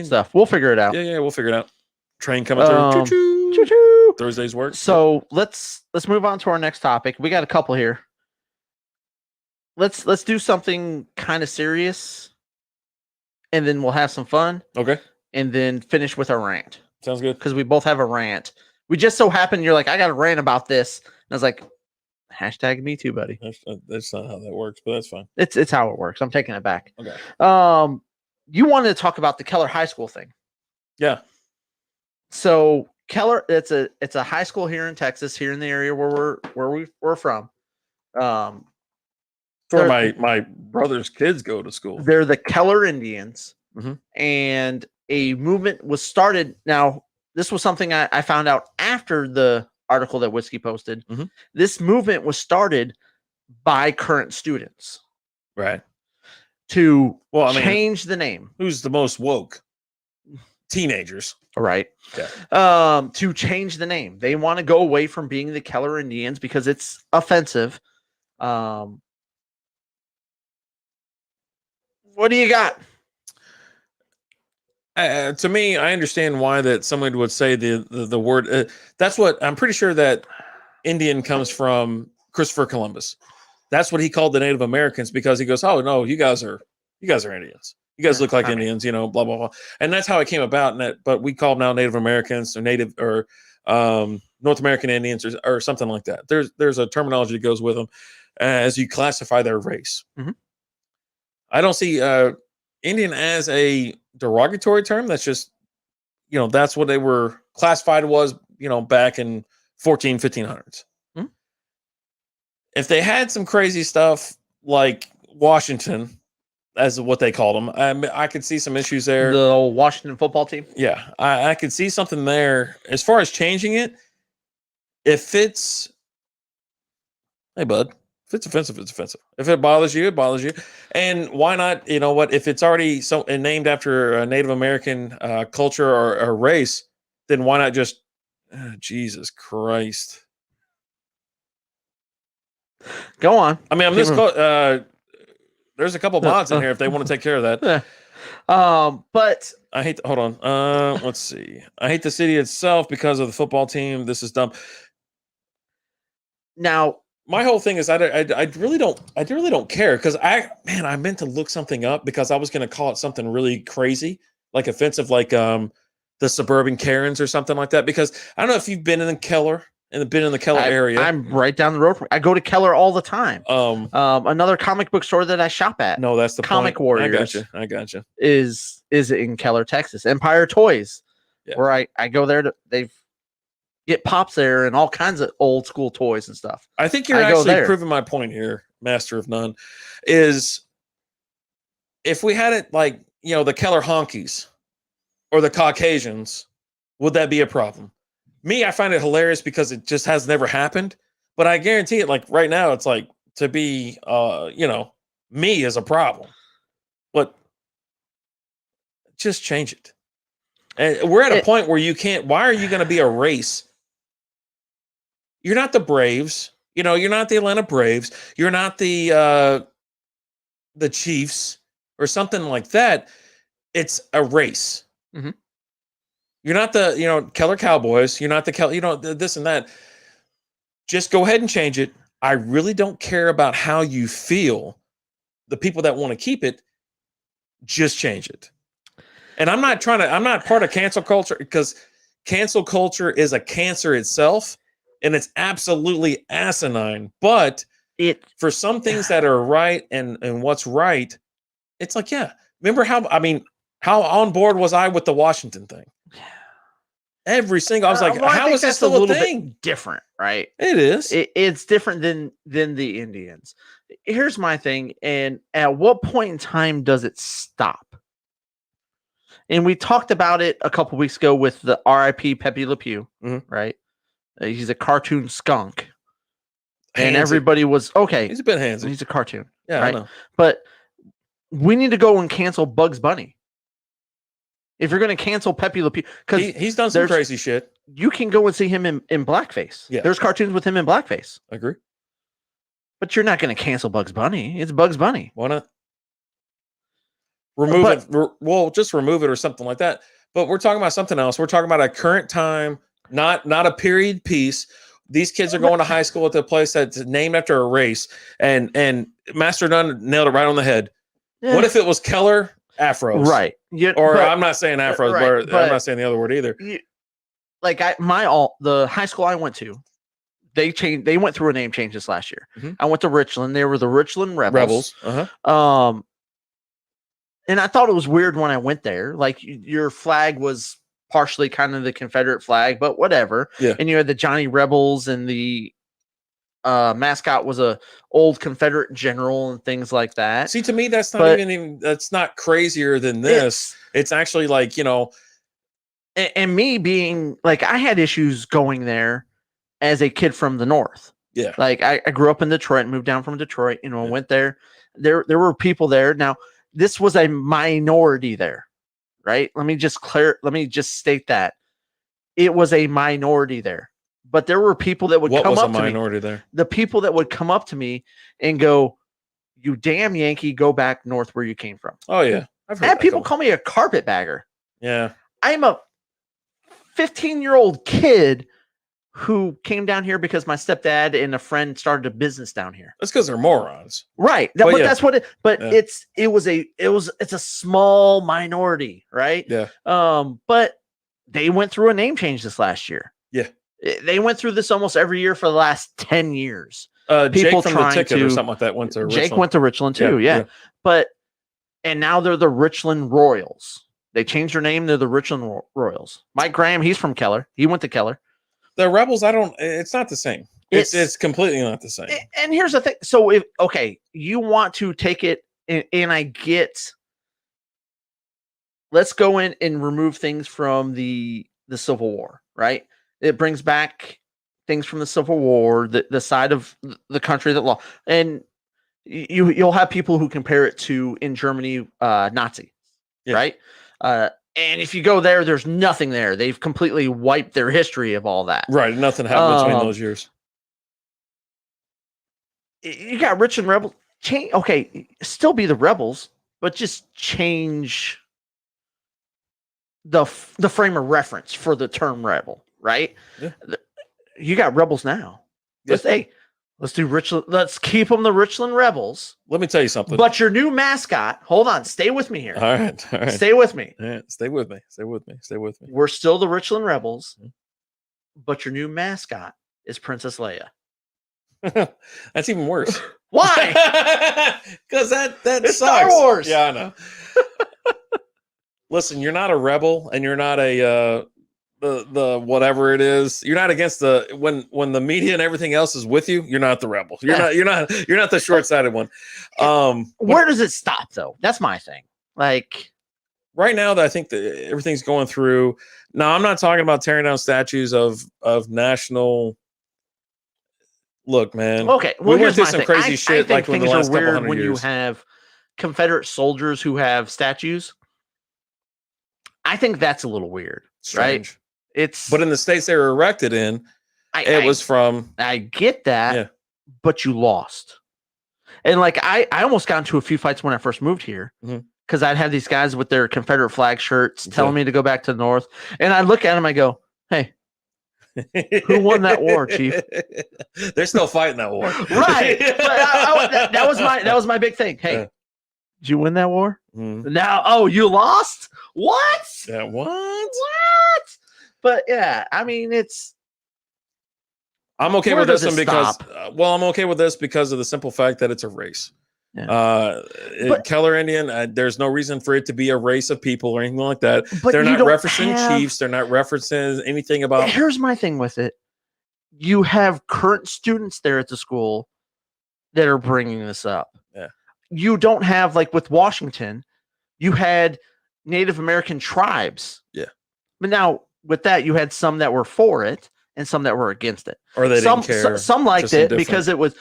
stuff. We'll figure it out. Yeah, we'll figure it out. Train coming through. Choo-choo. Thursdays work. So let's move on to our next topic. We got a couple here. Let's do something kind of serious, and then we'll have some fun. Okay. And then finish with our rant. Sounds good. Because we both have a rant. We just so happen you're like, I got a rant about this, and I was like, hashtag me too, buddy. That's not how that works, but that's fine. It's how it works. I'm taking it back. Okay. You wanted to talk about the Keller High School thing. Yeah. So Keller, it's a high school here in Texas, here in the area where we're from. Where my brother's kids go to school. They're the Keller Indians, mm-hmm. and a movement was started. Now, this was something I found out after the article that Whiskey posted. Mm-hmm. This movement was started by current students, right? To change the name. Who's the most woke? Teenagers. Right. Yeah. To change the name. They want to go away from being the Keller Indians because it's offensive. What do you got? To me, I understand why that someone would say the word. That's what I'm pretty sure that Indian comes from Christopher Columbus. That's what he called the Native Americans because he goes, "Oh no, you guys are Indians. You guys look like Indians, blah blah blah." And that's how it came about. But we call them now Native Americans or Native or North American Indians or something like that. There's a terminology that goes with them as you classify their race. Mm-hmm. I don't see Indian as a derogatory term. That's just, that's what they were classified was, back in 1500s. Hmm? If they had some crazy stuff like Washington, as what they called them, I could see some issues there. The old Washington football team. Yeah, I could see something there. As far as changing it, if it's, hey bud, if it's offensive, it's offensive. If it bothers you, it bothers you. And why not? You know what? If it's already named after a Native American culture or race, then why not just Jesus Christ? Go on. I mean, I'm this close. There's a couple mods in here if they want to take care of that. But I hate. Hold on. Let's see. I hate the city itself because of the football team. This is dumb. Now, my whole thing is I really don't care because I meant to look something up because I was going to call it something really crazy, like offensive, like the suburban Karens or something like that. Because I don't know if you've been in Keller and been in the Keller area. I'm right down the road. I go to Keller all the time. Another comic book store that I shop at. No, that's the Comic point. Warriors. I gotcha. Is in Keller, Texas. Empire Toys, yeah. where I go there. They've get pops there and all kinds of old school toys and stuff. I think you're I go actually there. proving my point here, Master of None, is if we had it like, the Keller honkies or the Caucasians, would that be a problem? Me, I find it hilarious because it just has never happened. But I guarantee it, like right now, it's like to be, me is a problem. But just change it. And we're at a point where you can't. Why are you going to be a race? You're not the Braves. You're not the Atlanta Braves. You're not the Chiefs or something like that. It's a race. Mhm. You're not the Keller Cowboys. You're not the this and that. Just go ahead and change it. I really don't care about how you feel. The people that want to keep it, just change it. And I'm not part of cancel culture, because cancel culture is a cancer itself, and it's absolutely asinine. But for some things that are right and what's right, it's like, yeah. Remember how on board was I with the Washington thing? Every single, I was like, how is this still a thing? Bit different, right? It is. It's different than the Indians. Here's my thing, and at what point in time does it stop? And we talked about it a couple weeks ago with the R.I.P. Pepe Le Pew, right? He's a cartoon skunk, and everybody was okay. He's a bit handsy. He's a cartoon, yeah, right? I know. But we need to go and cancel Bugs Bunny. If you're going to cancel Pepe Le Pew, because he's done some crazy shit. You can go and see him in blackface. Yeah. There's cartoons with him in blackface. I agree. But you're not going to cancel Bugs Bunny. It's Bugs Bunny. Why not? Remove it. Well, just remove it or something like that. But we're talking about something else. We're talking about a current time, not a period piece. These kids are going to high school at the place that's named after a race. And Master Dunn nailed it right on the head. Yeah. What if it was Keller Afros? Right. I'm not saying Afros, right, but I'm not saying the other word either. The high school I went to, they went through a name change this last year. Mm-hmm. I went to Richland. They were the Richland Rebels. Uh-huh. And I thought it was weird when I went there. Like, your flag was partially kind of the Confederate flag, but whatever. Yeah. And you had the Johnny Rebels, and the mascot was a old Confederate general and things like that. See, to me, that's not that's not crazier than this. It's actually like, and me being like, I had issues going there as a kid from the North. Yeah. Like, I grew up in Detroit, moved down from Detroit, went there. There were people there. Now, this was a minority there, right? Let me just state that it was a minority there. But there were people that would come up to me. There? The people that would come up to me and go, "You damn Yankee, go back north where you came from." Oh yeah, I've had people call me a carpetbagger. Yeah, I'm a 15-year-old kid who came down here because my stepdad and a friend started a business down here. That's because they're morons, right? That's what it. But yeah. It's a small minority, right? Yeah. But they went through a name change this last year. Yeah. They went through this almost every year for the last 10 years. People from the Ticket or something like that went to Richland. Jake went to Richland too, yeah. And now they're the Richland Royals. They changed their name. They're the Richland Royals. Mike Graham, he's from Keller. He went to Keller. The Rebels, it's not the same. It's completely not the same. And here's the thing. So you want to take it, and I get, let's go in and remove things from the Civil War, right? It brings back things from the Civil War, the side of the country that lost. And you'll have people who compare it to, in Germany, Nazi, right? And if you go there, there's nothing there. They've completely wiped their history of all that. Right. Nothing happened between those years. You got Richland Rebels. Still be the Rebels, but just change the frame of reference for the term rebel. Right? Yeah. You got Rebels now. Let's do Richland. Let's keep them the Richland Rebels. Let me tell you something. But your new mascot, hold on, stay with me here. All right. Stay with me. Yeah, stay with me. We're still the Richland Rebels, but your new mascot is Princess Leia. That's even worse. Why? Because that it's sucks. Star Wars. Yeah, I know. Listen, you're not a rebel, and you're not a the whatever it is. You're not against the when the media and everything else is with you. You're not the rebel. You're not the short-sighted one. Where does it stop though? That's my thing. Like right now, that I think that everything's going through. Now, I'm not talking about tearing down statues of national. Look, man. Okay, well, we went here's through my some thing. crazy I shit think like in the things last are couple weird hundred when years. you have Confederate soldiers who have statues. I think that's a little weird, Strange. right? It's But in the states they were erected in, it was from. I get that, Yeah. but you lost. And like I almost got into a few fights when I first moved here Mhm. because I'd have these guys with their Confederate flag shirts telling Yeah. me to go back to the North, and I look at them, I go, "Hey, who won that war, Chief?" They're still fighting that war, Right? But that was my big thing. Hey, Yeah. did you win that war? Mhm. Now, oh, you lost? What? Yeah, what? What? But yeah, I mean, it's I'm okay Where with this does one it because, stop? I'm okay with this because of the simple fact that it's a race. Yeah. But- Keller Indian, there's no reason for it to be a race of people or anything like that. but They're you not don't referencing have- chiefs. They're not referencing anything about. Here's my thing with it. You have current students there at the school that are bringing this up. Yeah. You don't have, like with Washington, you had Native American tribes. Yeah. But now with that, you had some that were for it and some that were against it. Or they some, didn't care. Some liked Just it indifferent. because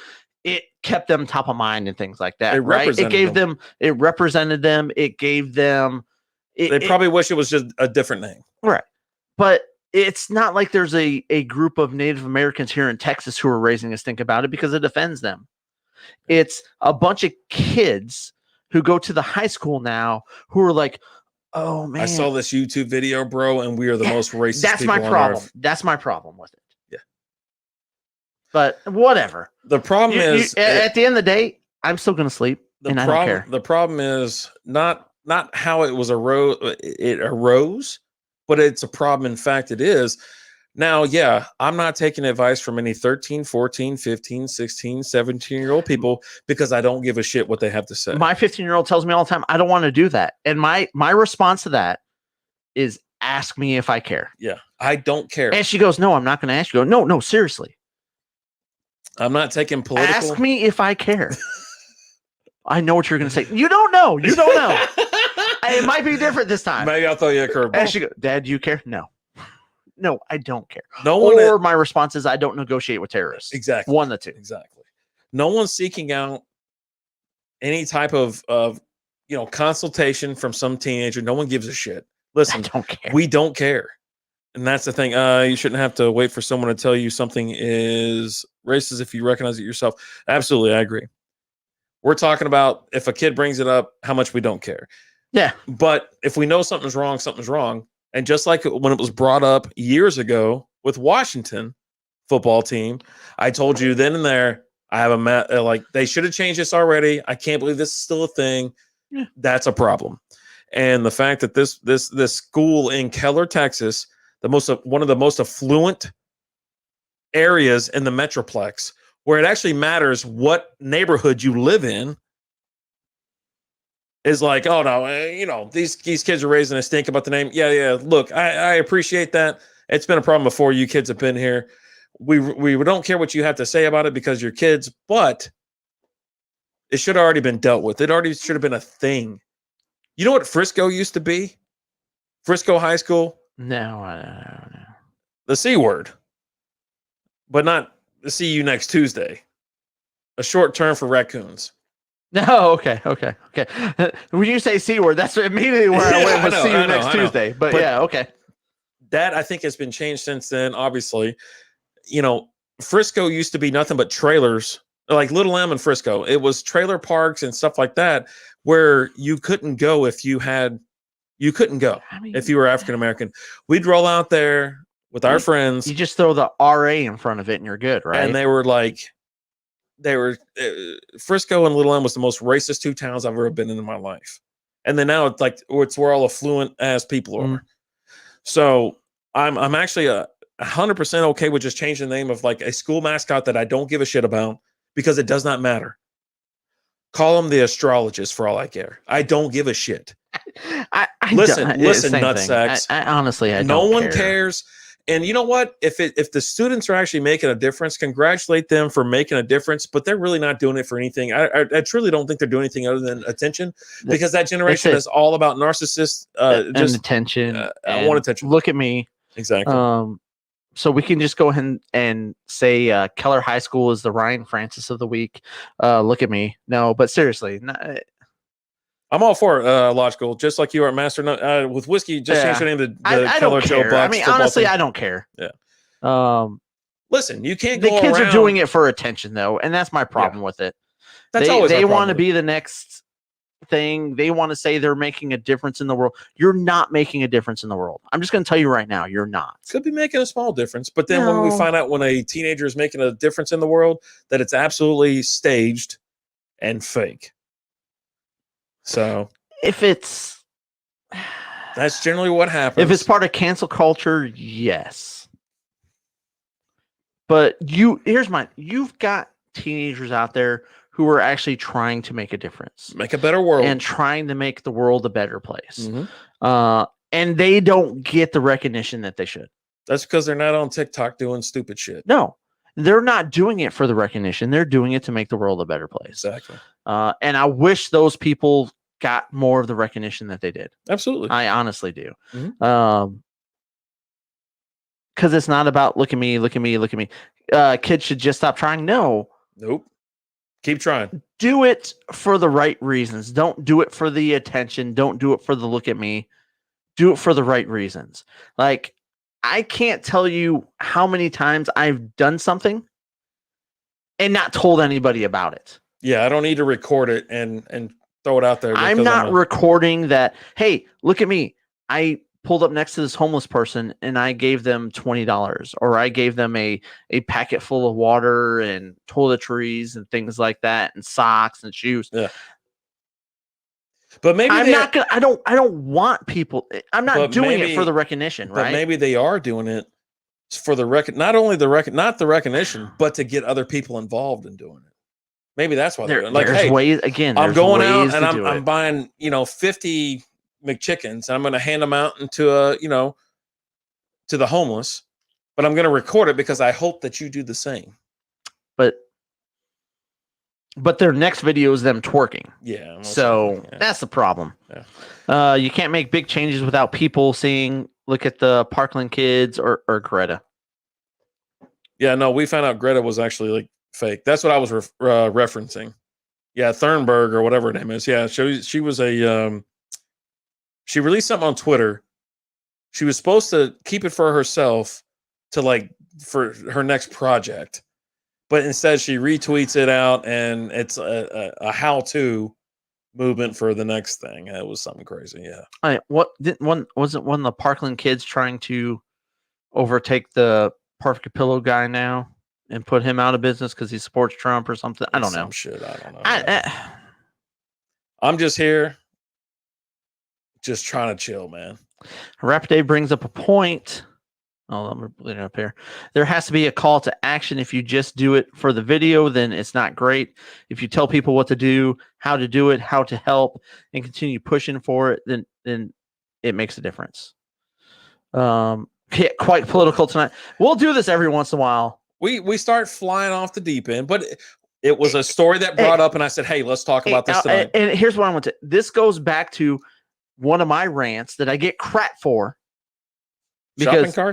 it kept them top of mind and things like that. It Right? It represented gave them. it represented them. It gave them. They probably wish it was just a different name. Right. But it's not like there's a group of Native Americans here in Texas who are raising a stink about it because it offends them. It's a bunch of kids who go to the high school now who are like, oh man, I saw this YouTube video, bro, and we are the most racist. that's people my on problem. earth. That's my problem with it. Yeah. But whatever. The problem is at the end of the day, I'm still gonna sleep. the and I problem. don't care. The problem is not how it was arose, but it's a problem. In fact, it is. Now, yeah, I'm not taking advice from any 13, 14, 15, 16, 17-year-old people because I don't give a shit what they have to say. My 15-year-old tells me all the time, I don't want to do that. And my response to that is ask me if I care. Yeah, I don't care. And she goes, no, I'm not going to ask you. No, seriously. I'm not taking political. Ask me if I care. I know what you're going to say. You don't know. You don't know. It might be different this time. Maybe I'll throw you a curveball. And she goes, Dad, do you care? No, I don't care. No one. Or my response is I don't negotiate with terrorists. Exactly. One of the two. Exactly. No one's seeking out any type of consultation from some teenager. No one gives a shit. Listen, I don't care. we don't care. And that's the thing. You shouldn't have to wait for someone to tell you something is racist if you recognize it yourself. Absolutely, I agree. We're talking about if a kid brings it up, how much we don't care. Yeah. But if we know something's wrong, something's wrong. And just like when it was brought up years ago with Washington football team, I told you then and there, I have like they should have changed this already. I can't believe this is still a thing. Yeah. That's a problem. And the fact that this school in Keller, Texas, one of the most affluent areas in the Metroplex, where it actually matters what neighborhood you live in, is like, oh no, these kids are raising a stink about the name. Yeah. Look, I appreciate that. It's been a problem before you kids have been here. We don't care what you have to say about it because you're kids, but it should have already been dealt with. It already should have been a thing. You know what Frisco used to be? Frisco High School? No, I don't know. The C word. But not the see you next Tuesday. A short term for raccoons. No, okay. When you say C word, that's immediately where I went with see you next Tuesday. But yeah, okay. That I think has been changed since then. Obviously, Frisco used to be nothing but trailers, like Little M and Frisco. It was trailer parks and stuff like that where you couldn't go if you couldn't go if you were African American. We'd roll out there with our friends. You just throw the RA in front of it and you're good, right? And they were Frisco and Little M was the most racist two towns I've ever been in my life. And then now it's where all affluent ass people are. Mm. So I'm actually 100% okay with just changing the name of like a school mascot that I don't give a shit about because it does not matter. Call them the astrologist for all I care. I don't give a shit. Listen, same nutsacks. thing. I honestly, I no don't one care. cares. And you know what? If the students are actually making a difference, congratulate them for making a difference. But they're really not doing it for anything. I truly don't think they're doing anything other than attention, because that generation is all about narcissists. And Just attention. I want attention. Look at me. Exactly. So we can just go ahead and say Keller High School is the Ryan Francis of the week. Look at me. No, but seriously, I'm all for logical, just like you are, Master. With whiskey, just change your name to the I Keller don't Joe care. Bucks. I mean, football honestly, team. I don't care. Yeah. Listen, you can't The go kids around. are doing it for attention, though, and that's my problem with it. That's always they my want to problem be the next thing. They want to say they're making a difference in the world. You're not making a difference in the world. I'm just going to tell you right now, you're not. Could be making a small difference, but then when we find out when a teenager is making a difference in the world, that it's absolutely staged and fake. So if it's that's generally what happens. If it's part of cancel culture, yes. But you've got teenagers out there who are actually trying to make a difference, make a better world, and trying to make the world a better place. Mm-hmm. And they don't get the recognition that they should. That's because they're not on TikTok doing stupid shit. No, they're not doing it for the recognition. They're doing it to make the world a better place. Exactly. And I wish those people got more of the recognition that they did. Absolutely. I honestly do. Mm-hmm. Because it's not about look at me. Kids should just stop trying. No. Nope. Keep trying. Do it for the right reasons. Don't do it for the attention. Don't do it for the look at me. Do it for the right reasons. Like, I can't tell you how many times I've done something and not told anybody about it. Yeah, I don't need to record it and throw it out there. I'm not recording that. Hey, look at me. I pulled up next to this homeless person and I gave them $20, or I gave them a packet full of water and toiletries and things like that, and socks and shoes. Yeah. But maybe I don't want people. I'm not doing it for the recognition, right? But maybe they are doing it for the not the recognition, but to get other people involved in doing it. Maybe that's why they're like, hey, ways, again, I'm going out and I'm buying, 50 McChickens, and I'm going to hand them out into to the homeless, but I'm going to record it because I hope that you do the same. But their next video is them twerking. Yeah. So that's the problem. Yeah. You can't make big changes without people seeing, look at the Parkland kids or Greta. Yeah, no, we found out Greta was actually like fake. That's what I was referencing. Yeah, Thunberg or whatever her name is. Yeah, she was she released something on Twitter. She was supposed to keep it for herself for her next project. But instead, she retweets it out, and it's a how-to movement for the next thing. It was something crazy, yeah. Wasn't one of the Parkland kids trying to overtake the Perfect Pillow guy now and put him out of business because he supports Trump or something? I don't know. Some shit, I don't know. I'm just here, just trying to chill, man. Rapid Dave brings up a point. Oh, I'm putting it up here. There has to be a call to action. If you just do it for the video, then it's not great. If you tell people what to do, how to do it, how to help, and continue pushing for it, then it makes a difference. Quite political tonight. We'll do this every once in a while. We start flying off the deep end, but it was a story that brought up, and I said, hey, let's talk about this tonight. And here's what I want to. This goes back to one of my rants that I get crap for.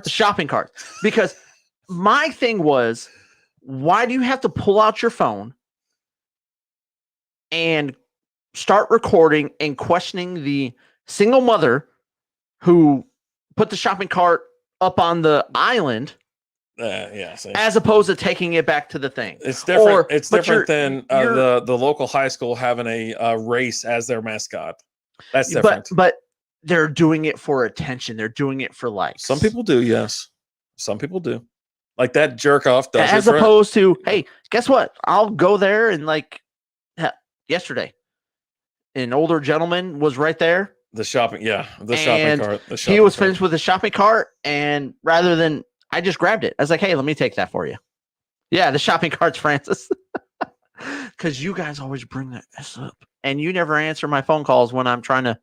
Shopping carts. Because my thing was, why do you have to pull out your phone and start recording and questioning the single mother who put the shopping cart up on the island? As opposed to taking it back to the thing. It's different. It's different than the local high school having a race as their mascot. That's different. But they're doing it for attention. They're doing it for likes. Some people do, yes. Some people do. Like that jerk off does. As opposed to, hey, guess what? I'll go there and yesterday, an older gentleman was right there. The shopping cart. He was finished with the shopping cart, and rather than I just grabbed it. I was like, hey, let me take that for you. Yeah, the shopping cart's Francis. Because you guys always bring that up. and you never answer my phone calls when I'm trying to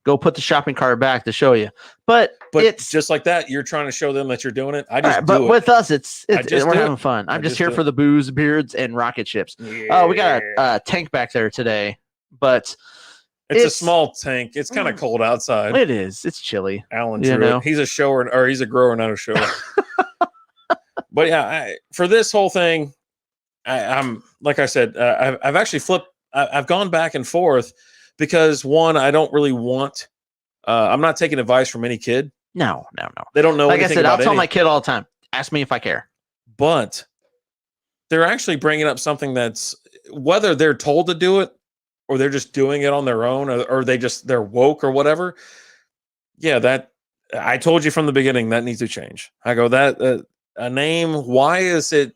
go put the shopping cart back to show you. But it's just like that, you're trying to show them that you're doing it. I just right, but do it. with us, it's just we're do having it. fun. I'm I just just here do for it. the booze, beards, and rocket ships. Yeah. We got a tank back there today, but It's a small tank. It's kind of cold outside. it is. It's chilly. Alan You drew know? it. He's a shower, or he's a grower, not a shower. But yeah, for this whole thing, I'm like I said, I've actually flipped. I've gone back and forth because one, I don't really want. I'm not taking advice from any kid. No. They don't know Like I anything said, I'll about tell my kid all the time. Ask me if I care. But they're actually bringing up something that's whether they're told to do it or they're just doing it on their own, or they're woke or whatever. Yeah, that I told you from the beginning that needs to change. I go that a name. Why is it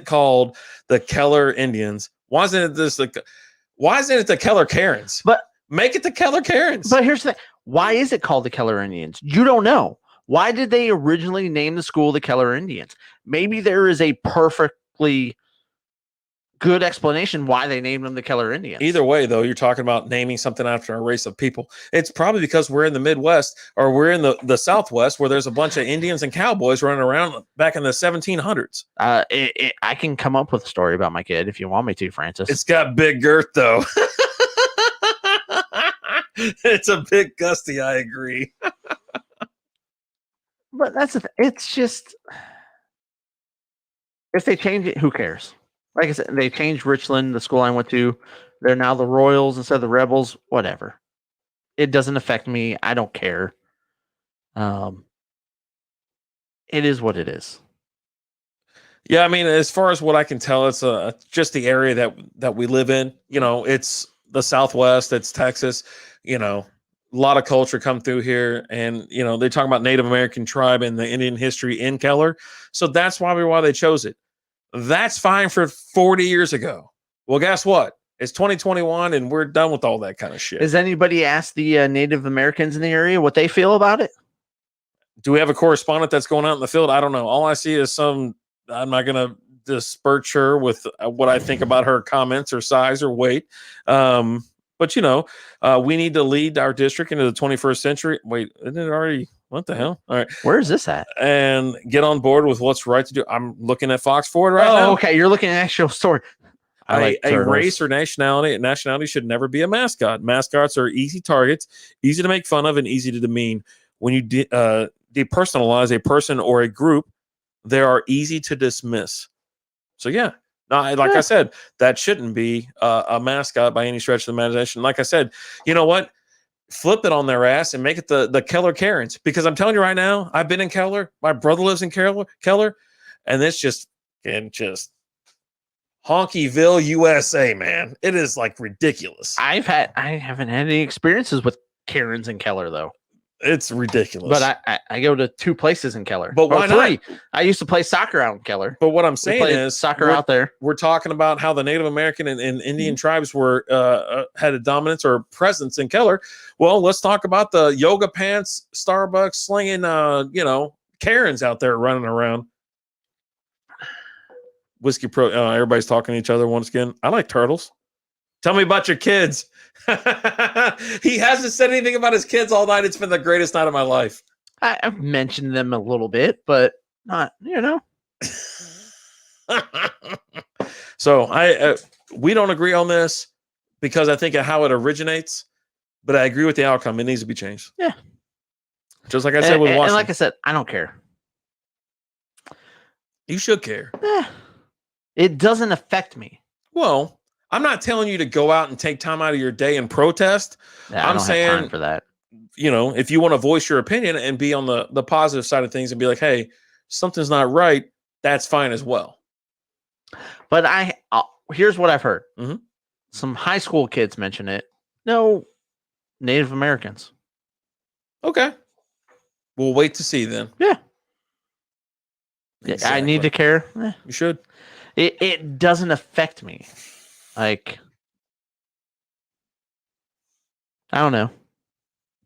called the Keller Indians? Why isn't it the Keller Karens? But make it the Keller Karens. But here's the thing. Why is it called the Keller Indians? You don't know. Why did they originally name the school the Keller Indians? Maybe there is a perfectly good explanation why they named them the Keller Indians. Either way, though, you're talking about naming something after a race of people. It's probably because we're in the Midwest or we're in the Southwest where there's a bunch of Indians and cowboys running around back in the 1700s. I can come up with a story about my kid if you want me to, Francis. It's got big girth, though. It's a bit gusty, I agree. But that's the thing. It's just, if they change it, who cares? Like I said, they changed Richland, the school I went to. They're now the Royals instead of the Rebels. Whatever. It doesn't affect me. I don't care. It is what it is. Yeah, I mean, as far as what I can tell, it's just the area that we live in. You know, it's the Southwest. It's Texas. You know, a lot of culture come through here, and you know they're talking about Native American tribe and the Indian history in Keller. So that's why they chose it. That's fine for 40 years ago. Well, guess what? It's 2021, and we're done with all that kind of shit. Has anybody asked the Native Americans in the area what they feel about it? Do we have a correspondent that's going out in the field? I don't know. All I see is I'm not going to disperse her with what I think about her comments or size or weight. But, you know, we need to lead our district into the 21st century. Wait, isn't it already? What the hell? All right. Where is this at? And get on board with what's right to do. I'm looking at Fox Forward right now. Oh, okay. You're looking at actual story. A race or nationality should never be a mascot. Mascots are easy targets, easy to make fun of, and easy to demean. When you depersonalize a person or a group, they are easy to dismiss. So, yeah. I said, that shouldn't be a mascot by any stretch of the imagination. Like I said, you know what? Flip it on their ass and make it the Keller Karens. Because I'm telling you right now, I've been in Keller. My brother lives in Keller, and it's just Honkyville, USA, man. It is like ridiculous. I haven't had any experiences with Karens in Keller though. It's ridiculous. But I go to 2 places in Keller. But why not? I used to play soccer out in Keller. But what I'm saying is soccer out there. We're talking about how the Native American and Indian tribes were had a dominance or presence in Keller. Well, let's talk about the yoga pants, Starbucks slinging, Karens out there running around. Whiskey Pro. Everybody's talking to each other once again. I like turtles. Tell me about your kids. He hasn't said anything about his kids all night. It's been the greatest night of my life. I've mentioned them a little bit, but not, So we don't agree on this because I think of how it originates, but I agree with the outcome. It needs to be changed. Yeah. Just like I said with Washington. And like I said, I don't care. You should care. It doesn't affect me. Well, I'm not telling you to go out and take time out of your day and protest. I'm saying have time for that. If you want to voice your opinion and be on the positive side of things and be like, hey, something's not right, that's fine as well. But here's what I've heard. Mm-hmm. Some high school kids mention it. No Native Americans. Okay. We'll wait to see then. Yeah. Exactly. I need to care. You should. It doesn't affect me. Like, I don't know.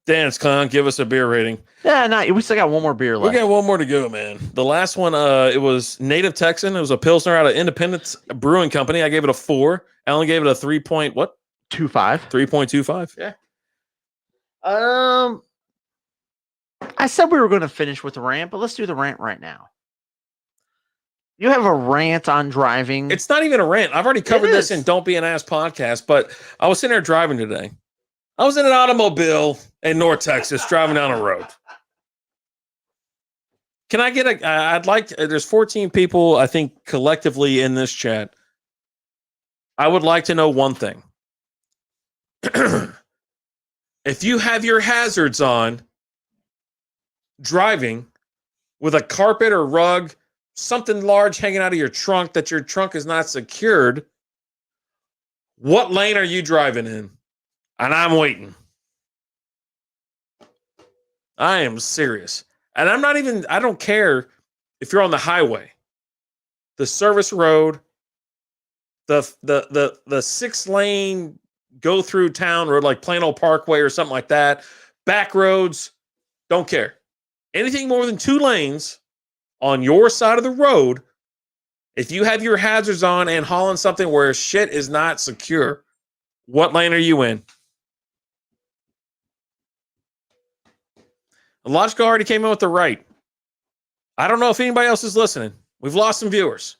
Dance Clown, give us a beer rating. Yeah, we still got one more beer left. We got one more to go, man. The last one, it was Native Texan. It was a Pilsner out of Independence Brewing Company. I gave it a 4. Alan gave it a 3 point, what? 2.5. 3.25. Yeah. I said we were going to finish with the rant, but let's do the rant right now. You have a rant on driving. It's not even a rant. I've already covered this is. in Don't Be an Ass podcast, but I was sitting there driving today. I was in an automobile in North Texas driving down a road. Can I get I'd like, there's 14 people, I think, collectively in this chat. I would like to know one thing. If you have your hazards on driving with a carpet or rug, something large hanging out of your trunk that your trunk is not secured, what lane are you driving in? And I'm waiting. I am serious. And I don't care if you're on the highway, the service road, the 6-lane go through town road like Plano Parkway or something like that, back roads, don't care. Anything more than 2 lanes on your side of the road, if you have your hazards on and hauling something where shit is not secure, what lane are you in? Logical already came in with the right. I don't know if anybody else is listening. We've lost some viewers.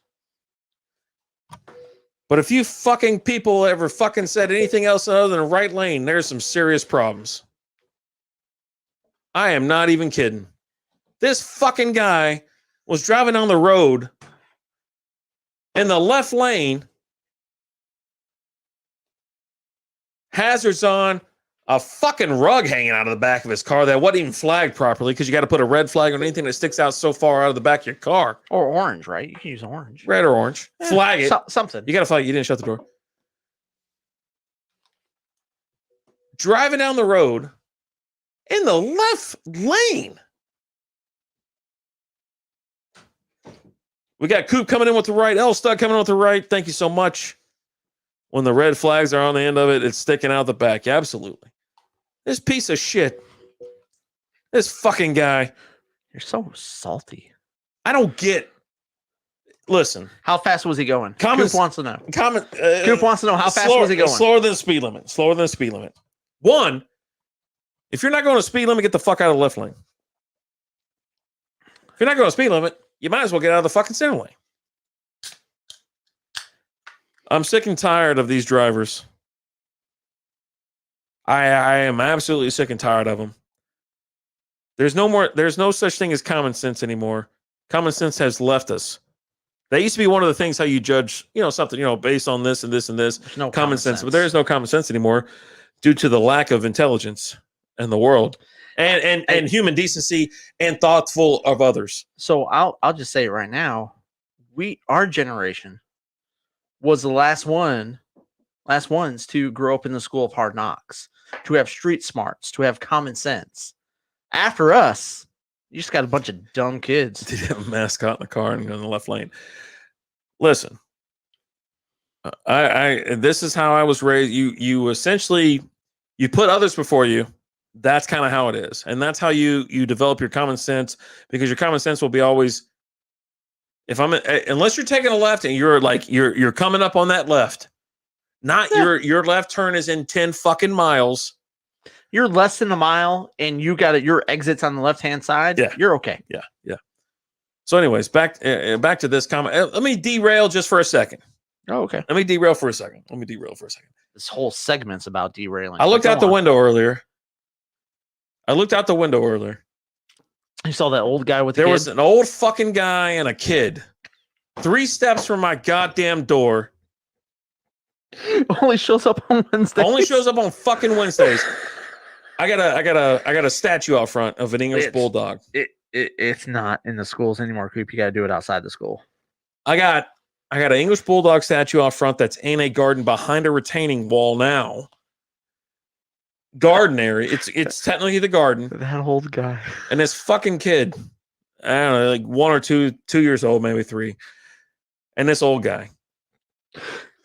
But if you fucking people ever fucking said anything else other than a right lane, there's some serious problems. I am not even kidding. This fucking guy was driving down the road in the left lane, hazards on, a fucking rug hanging out of the back of his car that wasn't even flagged properly because you got to put a red flag on anything that sticks out so far out of the back of your car. Or orange, right? You can use orange. Red or orange. Yeah, flag it. Something. You got to flag it. You didn't shut the door. Driving down the road in the left lane. We got Coop coming in with the right. L-Stud coming in with the right. Thank you so much. When the red flags are on the end of it, it's sticking out the back. Absolutely. This piece of shit. This fucking guy. You're so salty. I don't get. Listen. How fast was he going? Coop wants to know. Coop wants to know how fast was he going? Slower than the speed limit. Slower than the speed limit. One, if you're not going to speed limit, get the fuck out of the left lane. If you're not going to speed limit, you might as well get out of the fucking center lane. I'm sick and tired of these drivers. I am absolutely sick and tired of them. There's no such thing as common sense anymore. Common sense has left us. That used to be one of the things how you judge, something, based on this and this and this. There's no common sense. But there is no common sense anymore due to the lack of intelligence in the world and human decency and thoughtful of others. So I'll just say it right now. Our generation was the last ones to grow up in the school of hard knocks, to have street smarts, to have common sense. After us, you just got a bunch of dumb kids. Did have a mascot in the car and go in the left lane. Listen, this is how I was raised. You essentially you put others before you. That's kind of how it is, and that's how you develop your common sense, because your common sense will be always. Unless you're taking a left and you're coming up on that left, not your left turn is in 10 fucking miles. You're less than a mile and you got your exits on the left-hand side. Yeah. You're okay. Yeah. So anyways, back to this comment. Let me derail just for a second. Oh, okay. Let me derail for a second. This whole segment's about derailing. I looked out the window earlier. You saw that old guy with the There kid? was an old fucking guy and a kid 3 steps from my goddamn door. Only shows up on Wednesdays. Only shows up on fucking Wednesdays. I got a statue out front of an English bulldog. It's not in the schools anymore, Coop. You got to do it outside the school. I got an English bulldog statue out front that's in a garden behind a retaining wall now. Garden area. It's technically the garden. That old guy. And this fucking kid, I don't know, like 1 or 2 years old, maybe 3. And this old guy.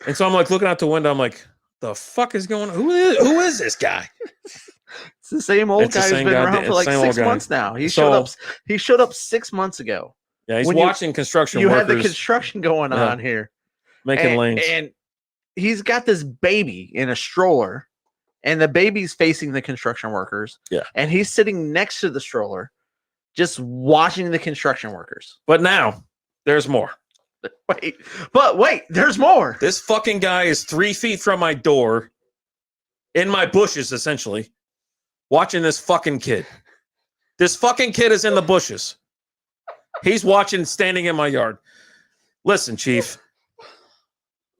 And so I'm like looking out the window. I'm like, the fuck is going on? Who is this guy? It's the same old guy who's been around for like 6 months now. He showed up 6 months ago. Yeah, he's watching construction You workers. had the construction going on here. Making lanes. And he's got this baby in a stroller, and the baby's facing the construction workers. Yeah. And he's sitting next to the stroller, just watching the construction workers. But now there's more. Wait, there's more. This fucking guy is 3 feet from my door, in my bushes, essentially, watching this fucking kid. This fucking kid is in the bushes. He's watching, standing in my yard. Listen, Chief.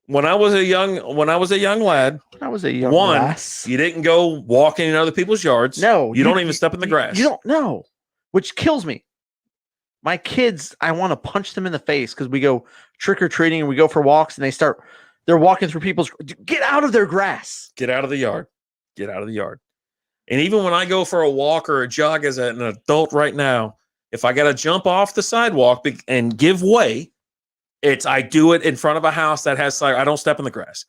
When I was a young lad, I was a young one, lass. you didn't go walking in other people's yards. No, you don't even step in the grass. You don't know, which kills me. My kids, I want to punch them in the face because we go trick or treating and we go for walks, and they're walking through people's. Get out of their grass. Get out of the yard. Get out of the yard. And even when I go for a walk or a jog as an adult right now, if I got to jump off the sidewalk and give way, I do it in front of a house that has I don't step in the grass.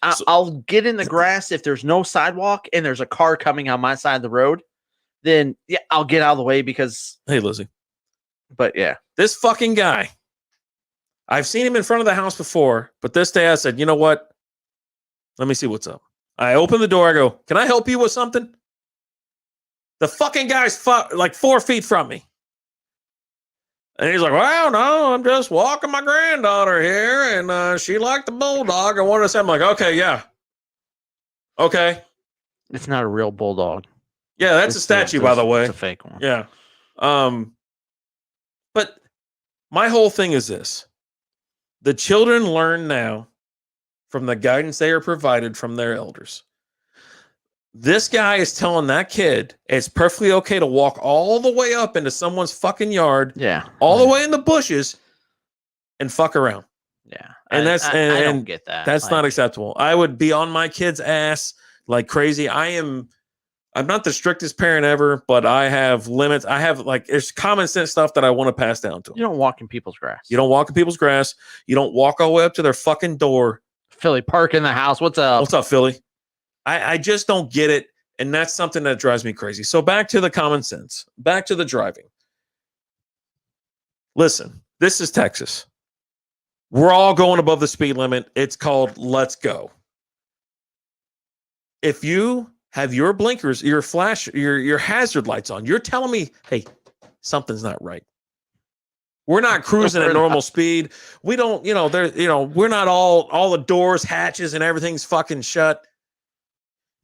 I'll get in the grass if there's no sidewalk and there's a car coming on my side of the road. Then yeah, I'll get out of the way because. Hey, Lizzie. But yeah, this fucking guy. I've seen him in front of the house before, but this day I said, you know what? Let me see what's up. I open the door. I go, can I help you with something? The fucking guy's like 4 feet from me. And he's like, well, no, I'm just walking my granddaughter here, and she liked the bulldog. I wanted to say, I'm like, okay, yeah. Okay. It's not a real bulldog. Yeah, that's a statue, by the way. It's a fake one. Yeah. But my whole thing is this. The children learn now from the guidance they are provided from their elders. This guy is telling that kid it's perfectly okay to walk all the way up into someone's fucking yard, all the way in the bushes, and fuck around. Yeah, and I don't get that. That's not acceptable. I would be on my kid's ass like crazy. I'm not the strictest parent ever, but I have limits. I have there's common sense stuff that I want to pass down to them. You don't walk in people's grass. You don't walk in people's grass. You don't walk all the way up to their fucking door. Philly, park in the house. What's up? What's up, Philly? I just don't get it. And that's something that drives me crazy. So back to the common sense, back to the driving. Listen, this is Texas. We're all going above the speed limit. It's called let's go. If you have your blinkers, your flash, your hazard lights on, you're telling me, hey, something's not right. We're not cruising at normal speed. We don't, we're not all the doors, hatches, and everything's fucking shut.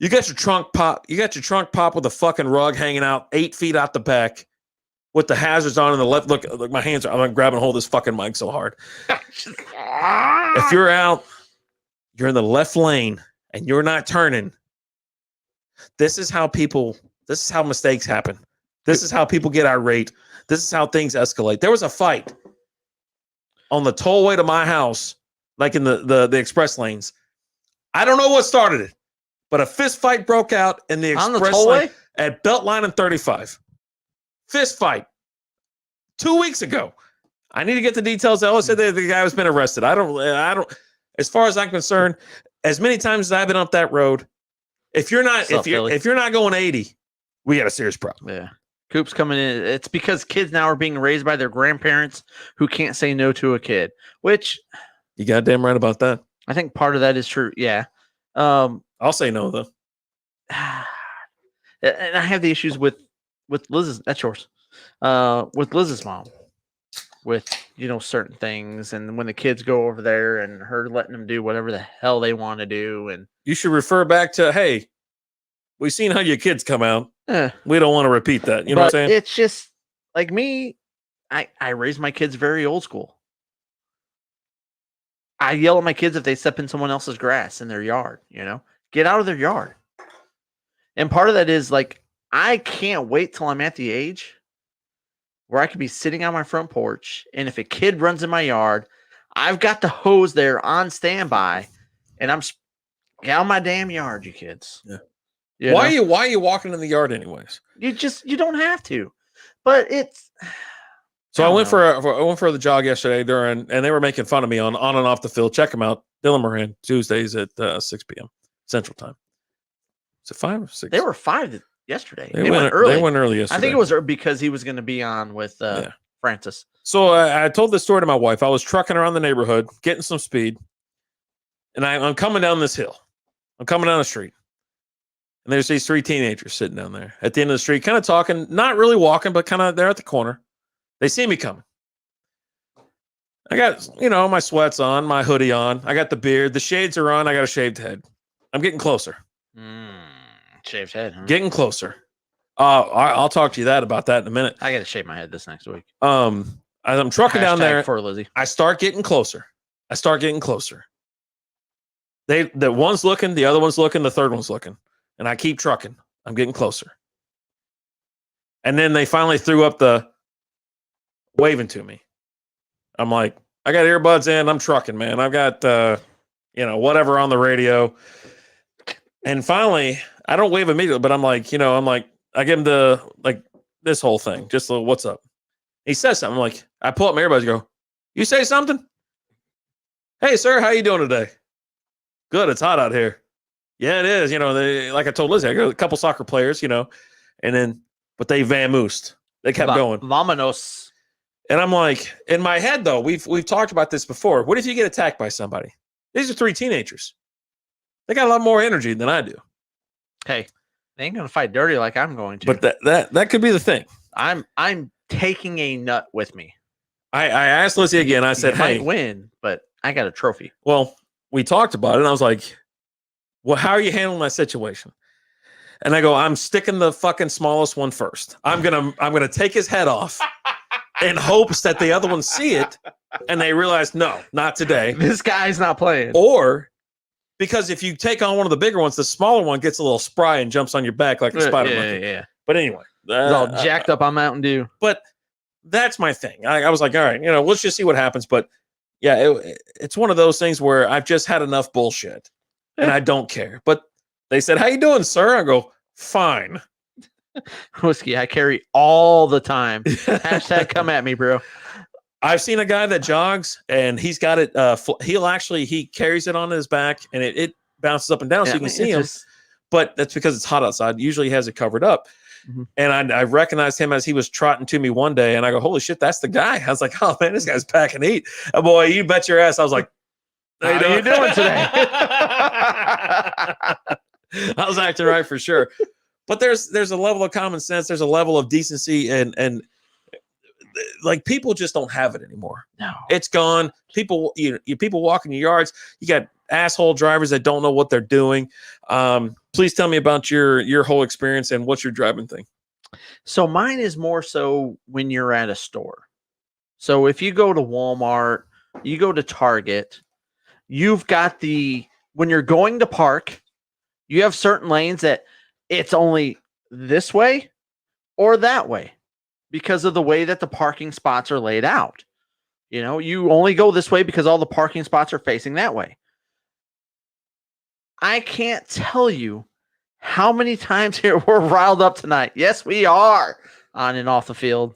You got your trunk pop. You got your trunk pop with a fucking rug hanging out 8 feet out the back with the hazards on in the left. Look, my hands are, I'm grabbing hold of this fucking mic so hard. If you're out, you're in the left lane and you're not turning. This is how mistakes happen. This is how people get irate. This is how things escalate. There was a fight on the tollway to my house, like in the express lanes. I don't know what started it, but a fist fight broke out in the express lane at Beltline and 35. Fist fight 2 weeks ago. I need to get the details. Ella said that the guy has been arrested. I don't. As far as I'm concerned, as many times as I've been up that road, if you're not going 80, we got a serious problem. Yeah. Coop's coming in. It's because kids now are being raised by their grandparents who can't say no to a kid, which you goddamn right about that. I think part of that is true. Yeah. I'll say no though. And I have the issues with Liz's. That's yours. With Liz's mom, with certain things, and when the kids go over there and her letting them do whatever the hell they want to do, and you should refer back to, hey, we've seen how your kids come out. We don't want to repeat that. You know what I'm saying? It's just like me. I raise my kids very old school. I yell at my kids if they step in someone else's grass in their yard. Get out of their yard. And part of that is I can't wait till I'm at the age where I could be sitting on my front porch, and if a kid runs in my yard, I've got the hose there on standby, and I'm get out of my damn yard, you kids. Yeah. Why are you walking in the yard anyways? You don't have to. But it's so I went for the jog yesterday and they were making fun of me on and off the field. Check them out. Dylan Moran, Tuesdays at 6 p.m. Central Time. Is it 5 or 6? They were 5 yesterday. They went early. They went early yesterday. I think it was because he was going to be on with Francis. So I told this story to my wife. I was trucking around the neighborhood, getting some speed. And I'm coming down this hill. I'm coming down the street. And there's these 3 teenagers sitting down there at the end of the street, kind of talking, not really walking, but kind of there at the corner. They see me coming. I got, my sweats on, my hoodie on. I got the beard. The shades are on. I got a shaved head. I'm getting closer. Shaved head, huh? Getting closer. I'll talk to you about that in a minute. I got to shave my head this next week. As I'm trucking down there, for Lizzie. I start getting closer. The one's looking, the other one's looking, the third one's looking. And I keep trucking. I'm getting closer. And then they finally threw up the waving to me. I'm like, I got earbuds in. I'm trucking, man. I've got, whatever on the radio. And finally, I don't wave immediately, but I'm like, I give him this whole thing. Just a little, what's up? He says something. I'm like, I pull up my earbuds and go, you say something? Hey, sir, how you doing today? Good. It's hot out here. Yeah, it is. Like I told Lizzie, I got a couple soccer players, but they vamoosed. They kept going. Vamonos. And I'm like, in my head, though, we've talked about this before. What if you get attacked by somebody? These are 3 teenagers. They got a lot more energy than I do. Hey, they ain't gonna fight dirty like I'm going to. But that could be the thing. I'm taking a nut with me. I asked Lizzie again. I said, "Hey, might win, but I got a trophy." Well, we talked about it, and I was like, "Well, how are you handling that situation?" And I go, "I'm sticking the fucking smallest one first. I'm gonna take his head off." In hopes that the other ones see it and they realize, no, not today. This guy's not playing. Or because if you take on one of the bigger ones, the smaller one gets a little spry and jumps on your back like a spider monkey. Yeah. But anyway. It's all jacked up on Mountain Dew. But that's my thing. I was like, all right, let's just see what happens. But yeah, it's one of those things where I've just had enough bullshit and I don't care. But they said, how you doing, sir? I go, fine. Whiskey I carry all the time. Hashtag come at me, bro. I've seen a guy that jogs and he's got it. He carries it on his back and it bounces up and down so you can see him. But that's because it's hot outside. Usually he has it covered up. Mm-hmm. And I recognized him as he was trotting to me one day. And I go, holy shit, that's the guy. I was like, oh man, this guy's packing heat. Oh, boy, you bet your ass. I was like, how you doing today? I was acting right for sure. But there's a level of common sense. There's a level of decency and like people just don't have it anymore. No, it's gone. People, people walk in your yards. You got asshole drivers that don't know what they're doing. Please tell me about your whole experience and what's your driving thing. So mine is more so when you're at a store. So if you go to Walmart, you go to Target, you've got when you're going to park, you have certain lanes that it's only this way or that way because of the way that the parking spots are laid out. You only go this way because all the parking spots are facing that way. I can't tell you how many times here we're riled up tonight. Yes, we are on and off the field.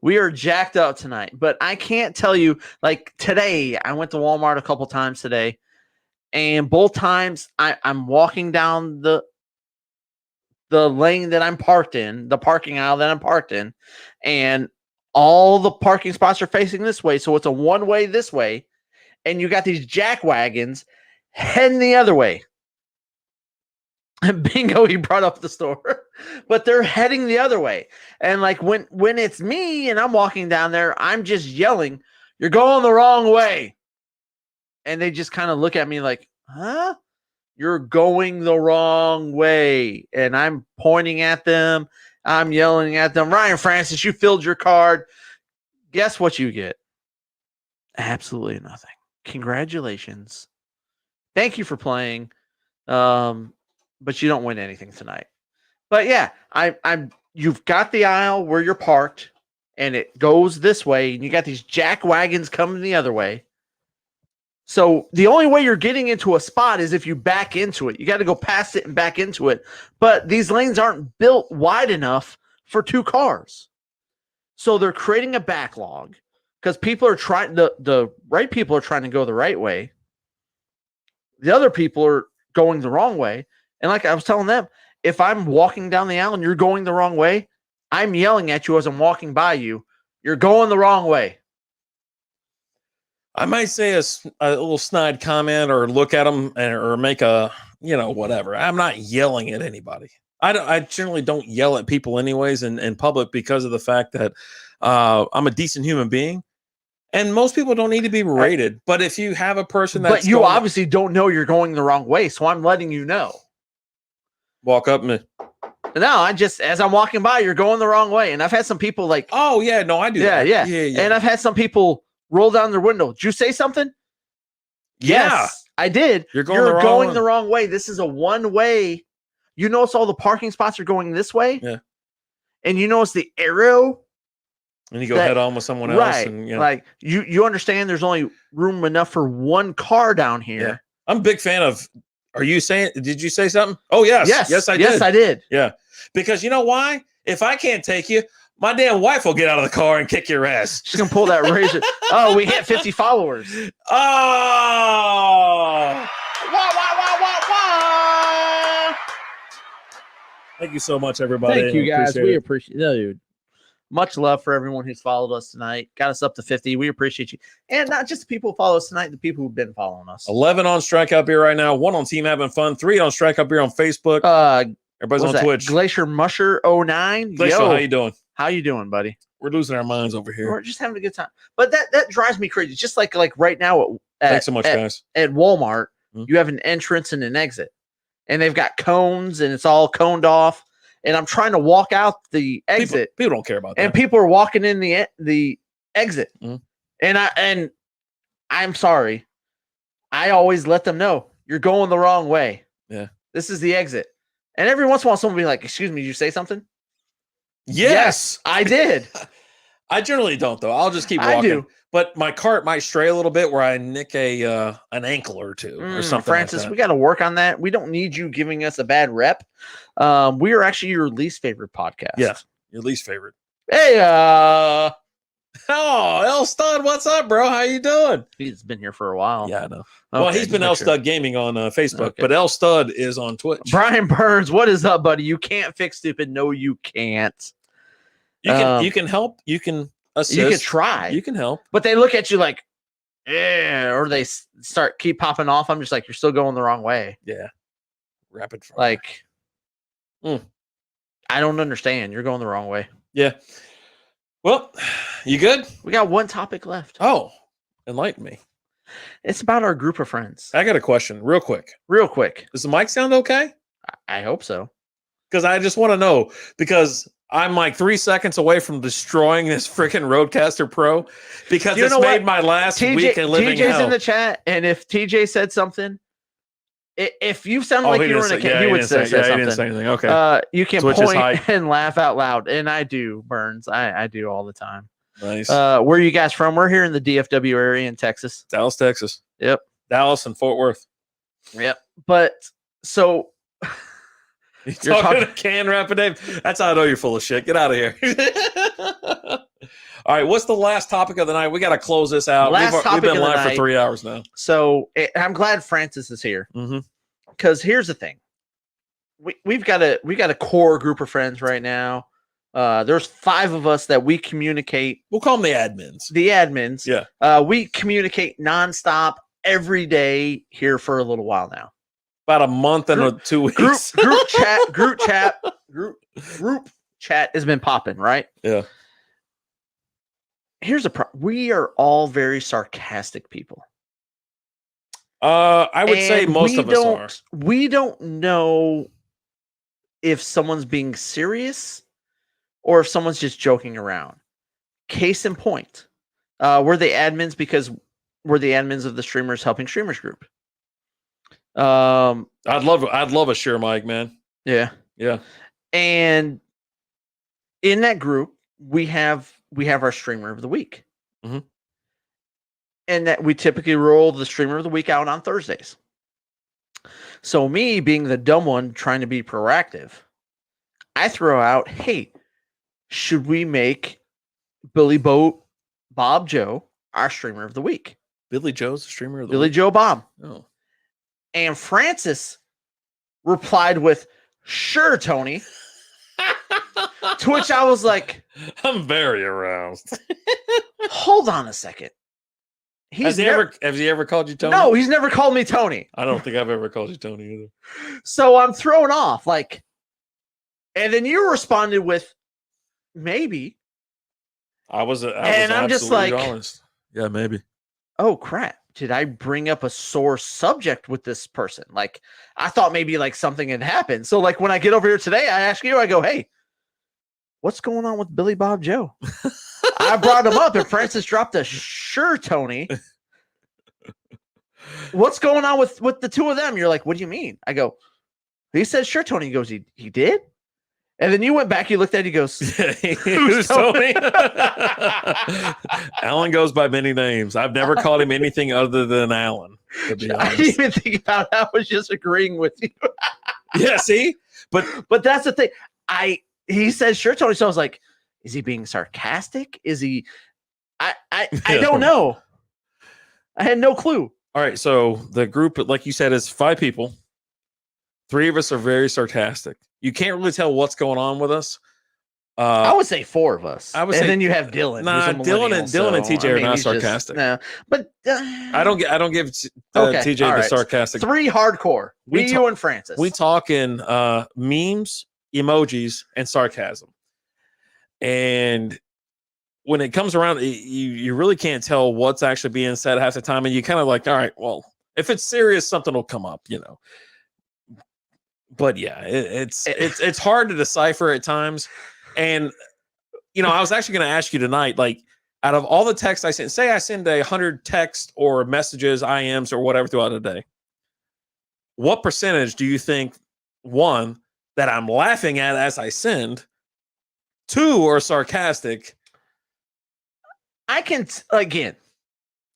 We are jacked up tonight, but I can't tell you, like today, I went to Walmart a couple times today, and both times I'm walking down the lane that I'm parked in, the parking aisle that I'm parked in, and all the parking spots are facing this way. So it's a one-way this way, and you got these jack wagons heading the other way. Bingo, he brought up the store, but they're heading the other way. And like when it's me and I'm walking down there, I'm just yelling, "You're going the wrong way." And they just kind of look at me like, huh? You're going the wrong way. And I'm pointing at them. I'm yelling at them. Ryan Francis, you filled your card. Guess what you get? Absolutely nothing. Congratulations. Thank you for playing. But you don't win anything tonight. But yeah, you've got the aisle where you're parked and it goes this way and you got these jack wagons coming the other way. So the only way you're getting into a spot is if you back into it. You got to go past it and back into it. But these lanes aren't built wide enough for 2 cars. So they're creating a backlog because people are trying, the right people are trying to go the right way. The other people are going the wrong way. And like I was telling them, if I'm walking down the aisle and you're going the wrong way, I'm yelling at you as I'm walking by you. You're going the wrong way. I might say a little snide comment or look at them or make a, whatever. I'm not yelling at anybody. I generally don't yell at people anyways in public because of the fact that I'm a decent human being. And most people don't need to be berated. But if you have a person that's but you obviously don't know you're going the wrong way. So I'm letting you know. Walk up and No, as I'm walking by, you're going the wrong way. And I've had some people like, oh yeah, no, I do. Yeah. Yeah. And I've had some people roll down their window. Did you say something? Yeah. Yes, I did. You're going the wrong way. This is a one way. You notice all the parking spots are going this way. Yeah. And you notice the arrow. And you go head on with someone else. Right. And, Like you understand there's only room enough for one car down here. Yeah. I'm a big fan of. Did you say something? Oh, yes. Yes, I did. Yes, I did. Yeah. Because you know why? If I can't take you, my damn wife will get out of the car and kick your ass. She's going to pull that razor. Oh, we hit 50 followers. Oh. Wah. Thank you so much, everybody. Thank you, guys. We it. appreciate it. Dude. Much love for everyone who's followed us tonight. Got us up to 50. We appreciate you. And not just the people who follow us tonight, the people who've been following us. 11 on Strikeout Beer right now. 1 on Team Having Fun. 3 on Strikeout Beer on Facebook. Everybody's on Twitch. Glacier Musher 09. Glacier, how you doing? How you doing, buddy? We're losing our minds over here. We're just having a good time. But that drives me crazy. Just like right now Thanks so much, guys. At Walmart, you have an entrance and an exit. And they've got cones and it's all coned off. And I'm trying to walk out the exit. People don't care about that. And people are walking in the exit. And I'm sorry. I always let them know you're going the wrong way. Yeah. This is the exit. And every once in a while someone will be like, "Excuse me, did you say something?" Yes, I did. I generally don't though. I'll just keep walking. I do. But my cart might stray a little bit where I nick an ankle or two or something. Francis, like that. We got to work on that. We don't need you giving us a bad rep. We are actually your least favorite podcast. Yeah, your least favorite. Hey, oh, El Stud, what's up, bro? How you doing? He's been here for a while. Yeah, I know. Okay, well, he's been El Stud Gaming on Facebook, but El Stud is on Twitch. Brian Burns, what is up, buddy? You can't fix stupid. No, you can't. You can help. You can assist. You can try. You can help. But they look at you like, or they keep popping off. I'm just like, you're still going the wrong way. Yeah. Rapid fire. Like, I don't understand. You're going the wrong way. Yeah. Well, you good? We got one topic left. Oh, enlighten me. It's about our group of friends. I got a question real quick. Does the mic sound okay? I hope so. Because I just want to know, because I'm like 3 seconds away from destroying this freaking Rodecaster Pro because it's made my last week of living TJ's hell. in the chat, and if TJ said something, if you sound like you were in a chat, he would say something. He didn't say anything. Okay. You can point and laugh out loud, and I do, Burns. I do all the time. Nice. Where are you guys from? We're here in the DFW area in Texas. Dallas, Texas. Yep. Dallas and Fort Worth. Yep. But so you're talking to Can Rapid Dave. That's how I know you're full of shit. Get out of here. All right. What's the last topic of the night? We got to close this out. We've been live for 3 hours now. So I'm glad Francis is here. Because here's the thing. We've got a core group of friends right now. There's 5 of us that we communicate. We'll call them the admins. The admins. Yeah. We communicate nonstop every day here for a little while now. About a month and 2 weeks. Group chat has been popping, right? Yeah. Here's the problem. We are all very sarcastic people. I would say most of us are. We don't know if someone's being serious or if someone's just joking around. Case in point, we're the admins because we're the admins of the Streamers Helping Streamers group. I'd love a share mic, man. Yeah. And in that group, we have our streamer of the week. And that we typically roll the streamer of the week out on Thursdays. So me being the dumb one trying to be proactive, I throw out, hey, should we make Billy Boat Bob Joe our streamer of the week? Billy Joe's the streamer of the Billy week? Joe Bob. Oh. And Francis replied with, sure, Tony. To which I was like, I'm very aroused. hold on a second. Has he ever called you Tony? No, he's never called me Tony. I don't think I've ever called you Tony either. So I'm thrown off, like, and then you responded with maybe. I was I'm just like, honest. Yeah, maybe. Oh crap. Did I bring up a sore subject with this person? Like, I thought maybe like something had happened. So like when I get over here today, I ask you, I go, hey, what's going on with Billy Bob Joe? I brought him up and Francis dropped a sure, Tony. What's going on with the two of them? You're like, what do you mean? I go, he said sure, Tony. He goes, he did? And then you went back, you looked at it, he goes, who's Tony? Alan goes by many names. I've never called him anything other than Alan, to be honest. I didn't even think about it. I was just agreeing with you. Yeah, see? But that's the thing. He said sure, Tony. So I was like, is he being sarcastic? Is he I don't know. I had no clue. All right, so the group, like you said, is 5 people. 3 of us are very sarcastic. You can't really tell what's going on with us. I would say 4 of us. I would say, then you have Dylan. Nah, Dylan and TJ are not sarcastic. No, but I don't give okay, TJ the right. sarcastic. 3 hardcore. You and Francis. We talk in memes, emojis, and sarcasm. And when it comes around, you really can't tell what's actually being said half the time, and you kind of like, all right, well, if it's serious, something will come up, But yeah, it's hard to decipher at times. And I was actually going to ask you tonight, like, out of all the texts I send, say I send 100 texts or messages, IMs or whatever throughout the day, what percentage do you think, 1, that I'm laughing at as I send, 2, are sarcastic? I can again.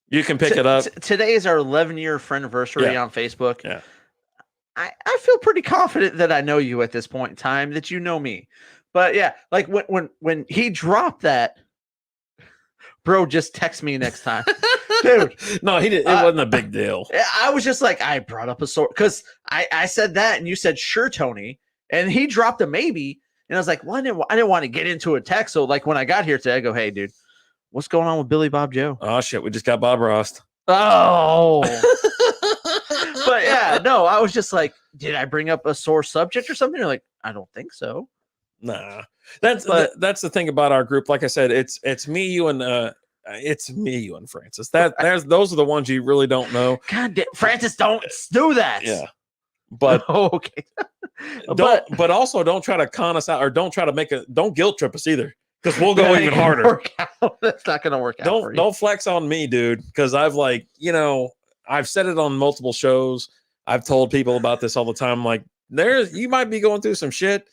You can pick it up. Today is our 11-year friendiversary on Facebook. Yeah. I feel pretty confident that I know you at this point in time, that you know me. But yeah, like when he dropped that, bro, just text me next time. Dude. No, he didn't. It wasn't a big deal. I was just like, I brought up a sort because I said that and you said sure, Tony, and he dropped a maybe, and I was like, well, I didn't want to get into a text. So like when I got here today, I go, hey, dude, what's going on with Billy Bob Joe? Oh shit, we just got Bob Ross. Oh. But yeah, no, I was just like, did I bring up a sore subject or something? You're like, I don't think so. Nah, that's the thing about our group. Like I said, it's me, you, and Francis. Those are the ones you really don't know. God damn, Francis, don't do that. Yeah, but okay. but also don't try to con us out, or don't guilt trip us either, because we'll go even harder. That's not gonna work out. Don't flex on me, dude, because I've said it on multiple shows. I've told people about this all the time. Like, you might be going through some shit.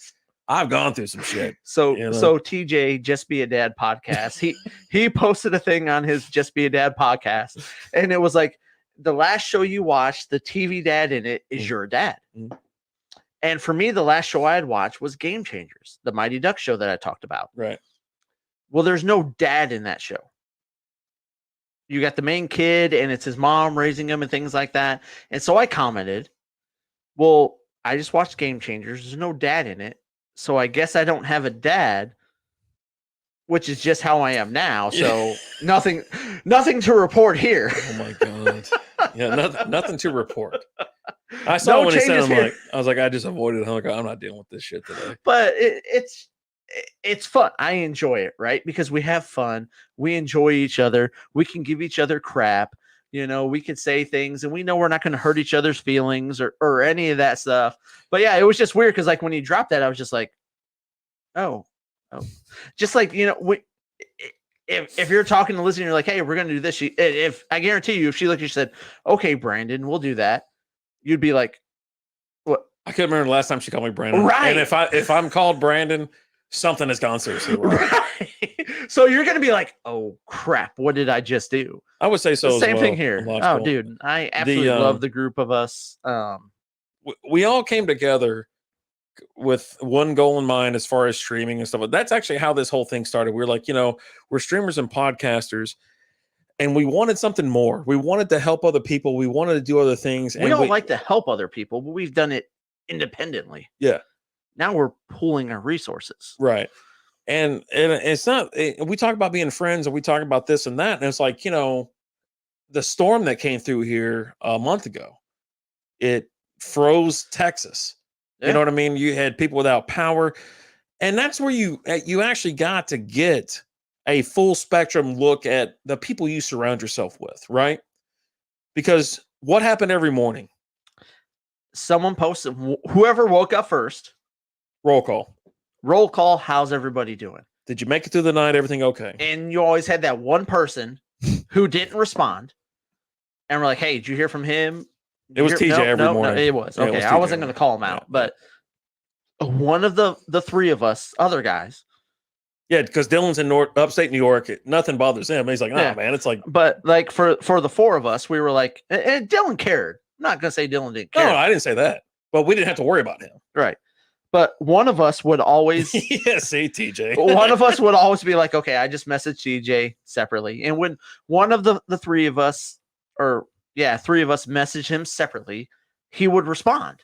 I've gone through some shit. So TJ, Just Be a Dad podcast. He posted a thing on his Just Be a Dad podcast, and it was like, the last show you watched, the TV dad in it is your dad. Mm-hmm. And for me, the last show I had watched was Game Changers, the Mighty Ducks show that I talked about. Right. Well, there's no dad in that show. You got the main kid and it's his mom raising him and things like that. And so I commented, well, I just watched Game Changers. There's no dad in it. So I guess I don't have a dad, which is just how I am now. So nothing to report here. Oh my God. Yeah, nothing to report. I saw when he said, I was like, I just avoided it. I'm like, I'm not dealing with this shit today. But it's fun. I enjoy it, right? Because we have fun. We enjoy each other. We can give each other crap. We can say things, and we know we're not going to hurt each other's feelings or any of that stuff. But yeah, it was just weird because like when you dropped that, I was just like, oh, just like if you're talking to Lizzie and you're like, hey, we're going to do this. If I guarantee you, if she looked at you and said, okay, Brandon, we'll do that, you'd be like, what? I couldn't remember the last time she called me Brandon. Right. And if I'm called Brandon, something has gone seriously wrong. Right. So you're going to be like, oh crap, what did I just do? I would say so. Same thing here. Oh, dude, I absolutely love the group of us. We all came together with one goal in mind as far as streaming and stuff. That's actually how this whole thing started. We were like, we're streamers and podcasters, and we wanted something more. We wanted to help other people. We wanted to do other things. We don't like to help other people, but we've done it independently. Yeah. Now we're pooling our resources. Right. And it's not, we talk about being friends and we talk about this and that. And it's like, the storm that came through here a month ago, it froze Texas. You Yeah. know what I mean? You had people without power, and that's where you actually got to get a full spectrum look at the people you surround yourself with, right? Because what happened every morning? Someone posted, whoever woke up first, Roll call. roll call. How's everybody doing? Did you make it through the night? Everything okay? And you always had that one person who didn't respond. And we're like, hey, did you hear from him? It was TJ every morning. No, it was. Yeah, it Okay. was I wasn't TJ. going to call him out, Yeah. but one of the three of us, other guys, Yeah, because Dylan's in upstate New York. Nothing bothers him. He's like, Yeah. man, it's like, but like for the four of us, we were like, and Dylan cared. I'm not going to say Dylan didn't care. no, I didn't say that. But we didn't have to worry about him. Right. But one of us would always, Yeah, see, TJ. one of us would always be like, okay, I just messaged TJ separately. And when one of the three of us, three of us message him separately, he would respond.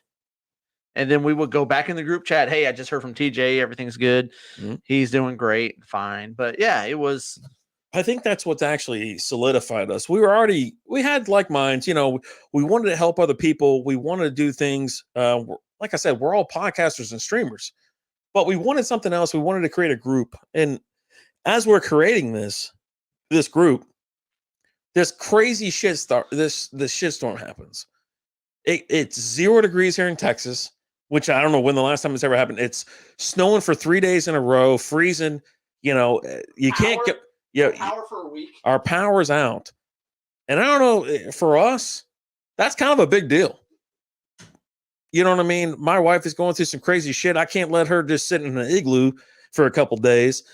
And then we would go back in the group chat. Hey, I just heard from TJ. Everything's good. Mhm. He's doing great. Fine. But yeah, it was. I think that's what's actually solidified us. We had like minds, you know, we wanted to help other people. We wanted to do things. Like I said, we're all podcasters and streamers, but we wanted something else. We wanted to create a group. And as we're creating this group, this crazy this shitstorm happens. It's 0 degrees here in Texas, which I don't know when the last time it's ever happened. It's snowing for 3 days in a row, freezing. You know, you can't get Power for a week. our power's out. And I don't know, for us, that's kind of a big deal. You know what I mean? My wife is going through some crazy shit. I can't let her just sit in an igloo for a couple days.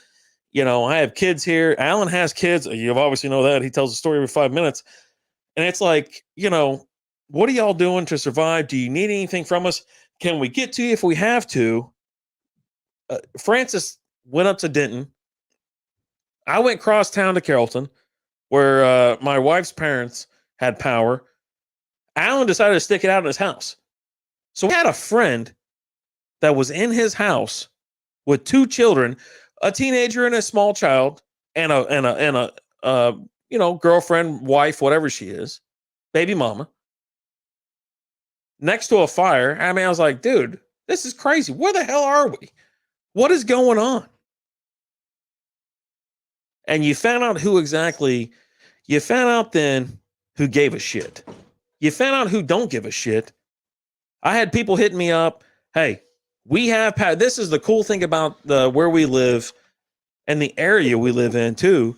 You know, I have kids here. Alan has kids. You obviously know that. He tells a story every 5 minutes. And it's like, you know, what are y'all doing to survive? Do you need anything from us? Can we get to you if we have to? Francis went up to Denton. I went cross town to Carrollton, where my wife's parents had power. Alan decided to stick it out in his house. So we had a friend that was in his house with 2 children, a teenager and a small child, and a you know, girlfriend, wife, whatever she is, baby mama, next to a fire. I mean, I was like, dude, this is crazy. Where the hell are we? What is going on? And you found out then who gave a shit. You found out who don't give a shit. I had people hitting me up. Hey, we have power. This is the cool thing about where we live and the area we live in too,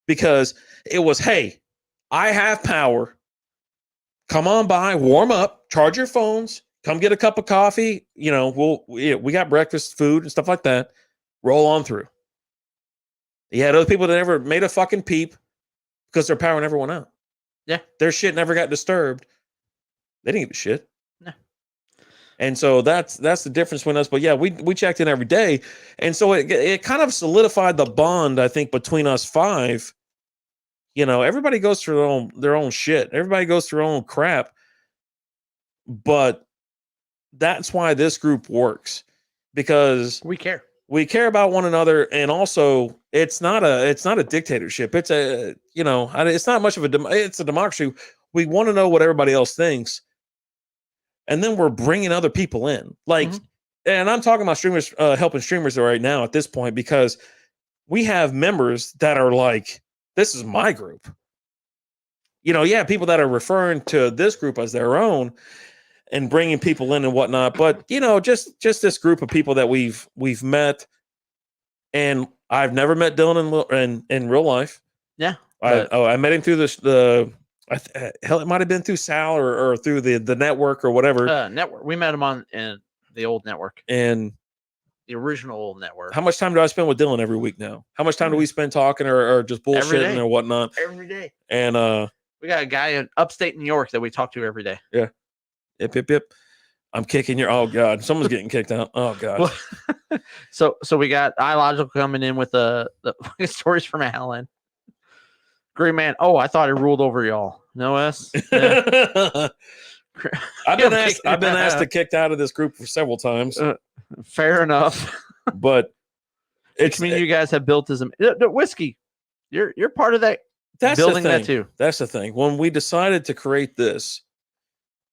because it was, hey, I have power. Come on by, warm up, charge your phones, come get a cup of coffee. You know, we got breakfast, food, and stuff like that. Roll on through. You had other people that never made a fucking peep because their power never went out. Yeah. Their shit never got disturbed. They didn't give a shit. No. And so that's the difference between us. But yeah, we checked in every day. And so it kind of solidified the bond, I think, between us 5. You know, everybody goes through their own shit. Everybody goes through their own crap. But that's why this group works, because We care. we care about one another. And also it's not a dictatorship. It's it's not much of it's a democracy. We want to know what everybody else thinks. And then we're bringing other people in. Like, and I'm talking about streamers, helping streamers right now at this point, because we have members that are like, this is my group. You know, yeah, people that are referring to this group as their own and bringing people in and whatnot. But, you know, just this group of people that we've met. And I've never met Dylan in real life. Yeah. I met him through hell, it might have been through Sal or through the network or whatever. Network. We met him on in the old network. And the original old network. How much time do I spend with Dylan every week now? How much time do we spend talking or just bullshitting or whatnot? Every day. And we got a guy in upstate New York that we talk to every day. Yeah. Yip. I'm kicking your. Oh God, someone's getting kicked out. Oh God. So we got iLogical coming in with the stories from Alan. Green Man. Oh, I thought it ruled over y'all. No S. Yeah. I've been asked to kicked out of this group for several times. Fair enough. But you guys have built as a whiskey. You're part of that That's building the thing. that too. That's the thing. When we decided to create this,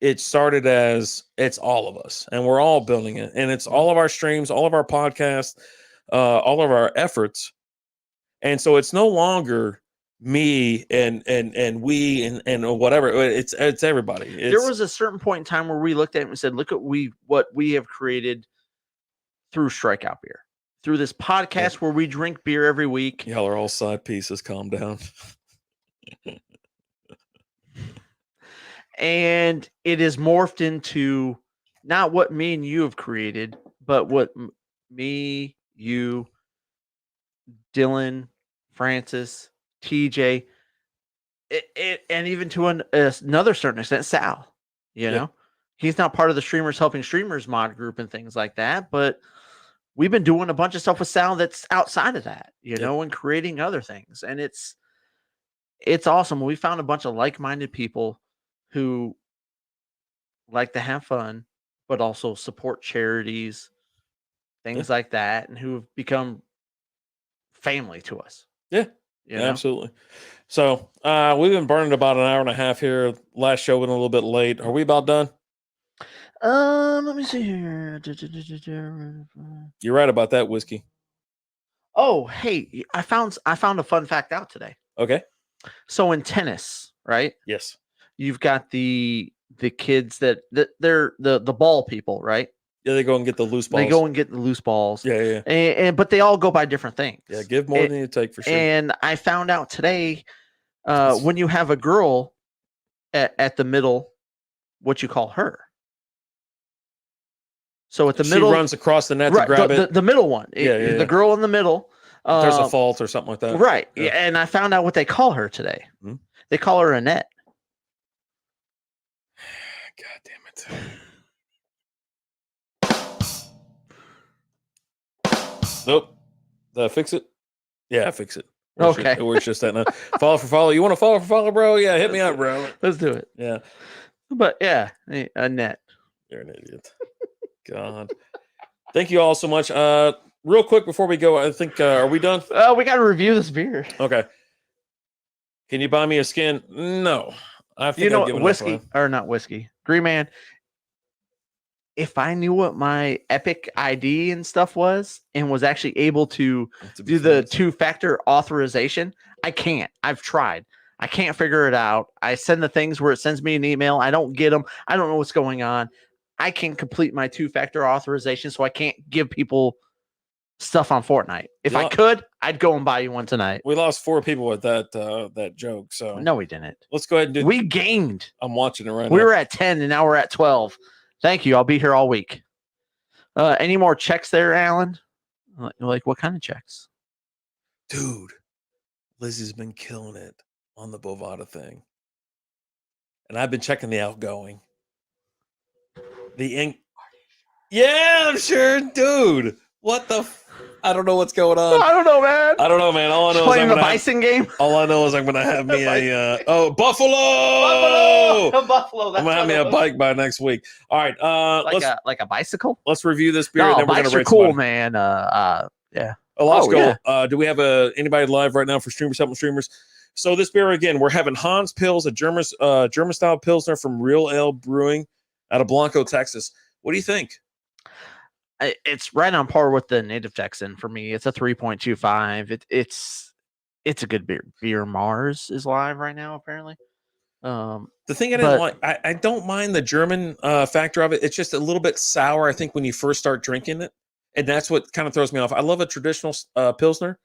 it started as it's all of us, and we're all building it, and it's all of our streams, all of our podcasts, all of our efforts, and so it's no longer me and we and whatever. It's everybody. There was a certain point in time where we looked at it and said, "Look at what we have created through Strikeout Beer, through this podcast where we drink beer every week." Y'all are all side pieces. Calm down. And it is morphed into not what me and you have created, but what me, you, Dylan, Francis, TJ, and even to another certain extent, Sal. You know, he's not part of the Streamers Helping Streamers mod group and things like that, but we've been doing a bunch of stuff with Sal that's outside of that, you know, and creating other things. And it's awesome. We found a bunch of like-minded people who like to have fun, but also support charities, things like that, and who have become family to us. Yeah, you know? absolutely. So we've been burning about an hour and a half here. Last show went a little bit late. Are we about done? Let me see here. You're right about that, whiskey. Oh, hey, I found a fun fact out today. Okay. So in tennis, right? Yes. You've got the kids that they're the ball people, right? Yeah, they go and get the loose balls. They go and get the loose balls. Yeah. And but they all go by different things. Yeah, give more than you take for sure. And I found out today, when you have a girl at the middle, what you call her. So at the middle, she runs across the net to grab it. The middle one. Yeah. The girl in the middle. There's a fault or something like that. Right. Yeah. And I found out what they call her today. Hmm? They call her Annette. God damn it. Nope. Did I fix it? Yeah, fix it. Okay. We're just that now. Follow for follow. You want to follow for follow, bro? Yeah, hit me up, bro. Let's do it. Yeah. But yeah, Annette. You're an idiot. God. Thank you all so much. Real quick before we go, I think are we done? We got to review this beer. Okay. Can you buy me a skin? No. I think I've given whiskey or not whiskey. Green Man. If I knew what my Epic ID and stuff was and was actually able to do the 2-factor authorization, I can't. I've tried. I can't figure it out. I send the things where it sends me an email. I don't get them. I don't know what's going on. I can't complete my 2-factor authorization, so I can't give people stuff on Fortnite. If I could, I'd go and buy you one tonight. We lost 4 people with that joke. So no, we didn't. Let's go ahead and do. We gained. I'm watching it right now. We were at 10 and now we're at 12. Thank you. I'll be here all week. Any more checks there, Alan? Like what kind of checks? Dude, Lizzie's been killing it on the Bovada thing. And I've been checking the outgoing. Yeah, I'm sure, dude. What the I don't know what's going on. I don't know, man. All I know playing the bison game. All I know is I'm gonna have me a Buffalo. Buffalo. I'm gonna have me a bike by next week. All right, like a bicycle. Let's review this beer. No, and then we're bikes gonna are rate cool, somebody. man. Yeah. Let's go. Yeah. Do we have anybody live right now for Streamers Helping Streamers? So this beer again, we're having Hans Pils, a German style Pilsner from Real Ale Brewing out of Blanco, Texas. What do you think? It's right on par with the Native Texan for me. It's a 3.25. It's a good beer. Beer Mars is live right now, apparently. The thing I didn't like, I don't mind the German factor of it. It's just a little bit sour, I think, when you first start drinking it. And that's what kind of throws me off. I love a traditional Pilsner,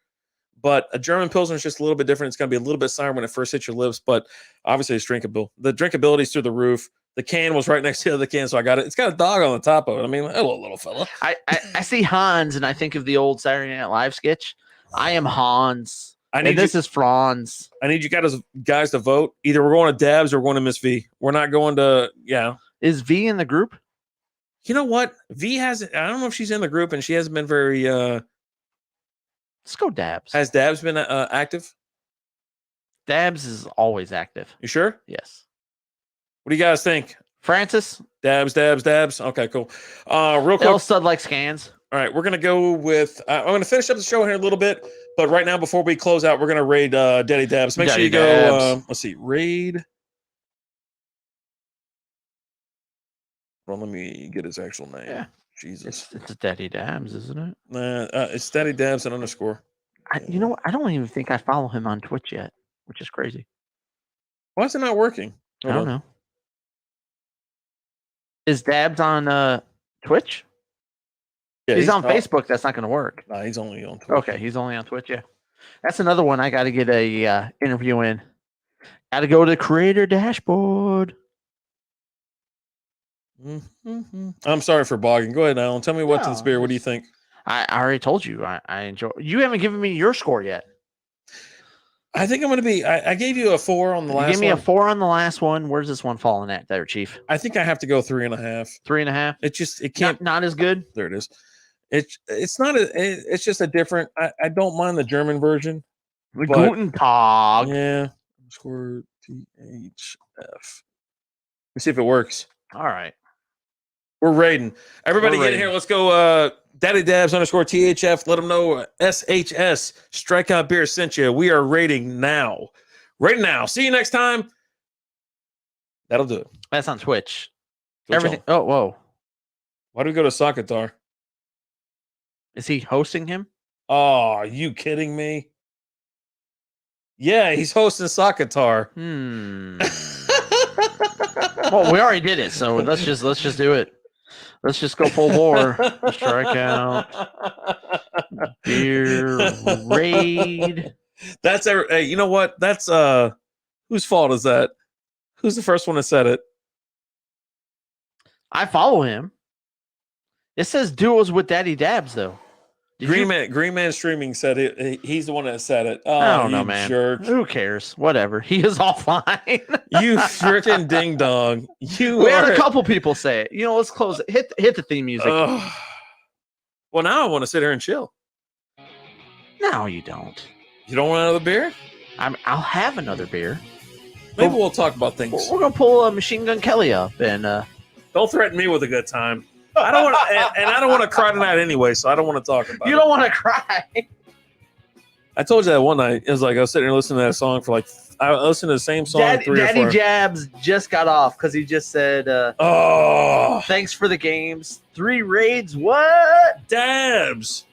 but a German Pilsner is just a little bit different. It's going to be a little bit sour when it first hits your lips, but obviously it's drinkable. The drinkability is through the roof. The can was right next to the other can, so I got it. It's got a dog on the top of it. I mean, hello, little fella. I see Hans, and I think of the old Saturday Night Live sketch. I am Hans, this is Franz. I need you guys to vote. Either we're going to Dabs or we're going to Miss V. We're not going to, Is V in the group? You know what? V hasn't, I don't know if she's in the group, and she hasn't been very... Let's go Dabs. Has Dabs been active? Dabs is always active. You sure? Yes. What do you guys think? Francis? Dabs. Okay, cool. Real quick. L Stud like scans. All right, we're going to go with... I'm going to finish up the show here in a little bit, But right now, before we close out, we're gonna raid Daddy Dabs. Make sure you Daddy go. Dabs. Let's see, raid. Well, let me get his actual name. Yeah. Jesus. It's Daddy Dabs, isn't it? It's Daddy Dabs and underscore. You know what? I don't even think I follow him on Twitch yet, which is crazy. Why is it not working? I don't know. Is Dabs on Twitch? Yeah, he's on Facebook. That's not going to work. Nah, he's only on Twitch. Okay, he's only on Twitch. Yeah, that's another one I got to get a interview in. Got to go to the creator dashboard. Mm-hmm. I'm sorry for bogging. Go ahead, Alan. Tell me what's in the spirit. What do you think? I already told you. I enjoy. You haven't given me your score yet. I think I'm going to be. I gave you a 4 on the last one. Give me a 4 on the last one. Where's this one falling at, there, Chief? I think I have to go 3.5. 3.5. It can't. Not as good. There it is. It's not it's just a different. I don't mind the German version. Guten Tag. Yeah. Score THF. Let's see if it works. All right. We're raiding. Everybody get in here. Let's go. Daddy Dabs underscore THF. Let them know SHS Strikeout Beer sent you. We are raiding now. Right now. See you next time. That'll do it. That's on Twitch. Everything. Oh, whoa. Why do we go to Sakatar? Is he hosting him? Oh, are you kidding me? Yeah, he's hosting Sakatar. Well, we already did it, so let's just do it. Let's just go full bore. Strikeout Beer raid. That's you know what? That's whose fault is that? Who's the first one that said it? I follow him. It says duos with Daddy Dabs though. Green Man Streaming said it. He's the one that said it. Oh, I don't know, man. Jerk. Who cares? Whatever. He is offline. You freaking ding dong. We had a couple people say it. You know, let's close it. Hit the theme music. Well, now I want to sit here and chill. No, you don't. You don't want another beer? I'll have another beer. Maybe we'll talk about things. We're gonna pull a Machine Gun Kelly up and don't threaten me with a good time. I don't want to, and I don't want to cry tonight anyway, so I don't want to talk about it. You don't want to cry. I told you that one night. It was like I was sitting there listening to that song for I listened to the same song Daddy 3 or 4. Jabs just got off because he just said, thanks for the games. 3 raids. What? Dabs.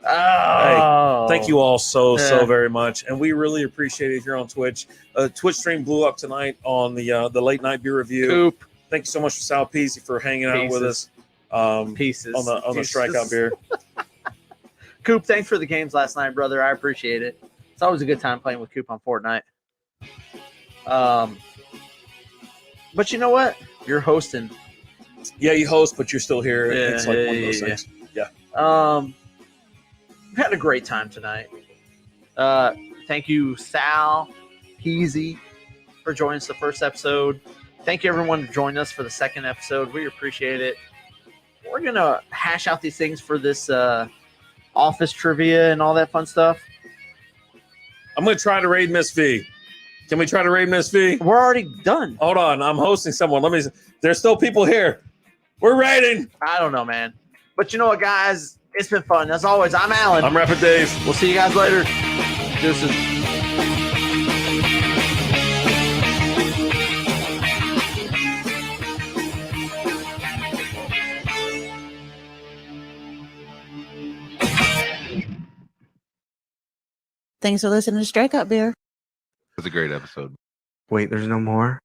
Oh. Hey, thank you all so very much, and we really appreciate it here on Twitch. Twitch stream blew up tonight on the late night beer review. Coop. Thank you so much to Sal Peasy for hanging out with us. Pieces on the Strikeout Beer. Coop, thanks for the games last night, brother. I appreciate it. It's always a good time playing with Coop on Fortnite. But you know what? You're hosting. Yeah, you host, but you're still here. Yeah, it's like one of those things. Yeah. We've had a great time tonight. Thank you, Sal Peasy, for joining us the first episode. Thank you, everyone, for joining us for the second episode. We appreciate it. We're going to hash out these things for this office trivia and all that fun stuff. I'm going to try to raid Miss V. Can we try to raid Miss V? We're already done. Hold on. I'm hosting someone. There's still people here. We're raiding. I don't know, man. But you know what, guys? It's been fun. As always, I'm Alan. I'm Rapid Dave. We'll see you guys later. Deuces. Thanks for listening to Strikeout Beer. It was a great episode. Wait, there's no more?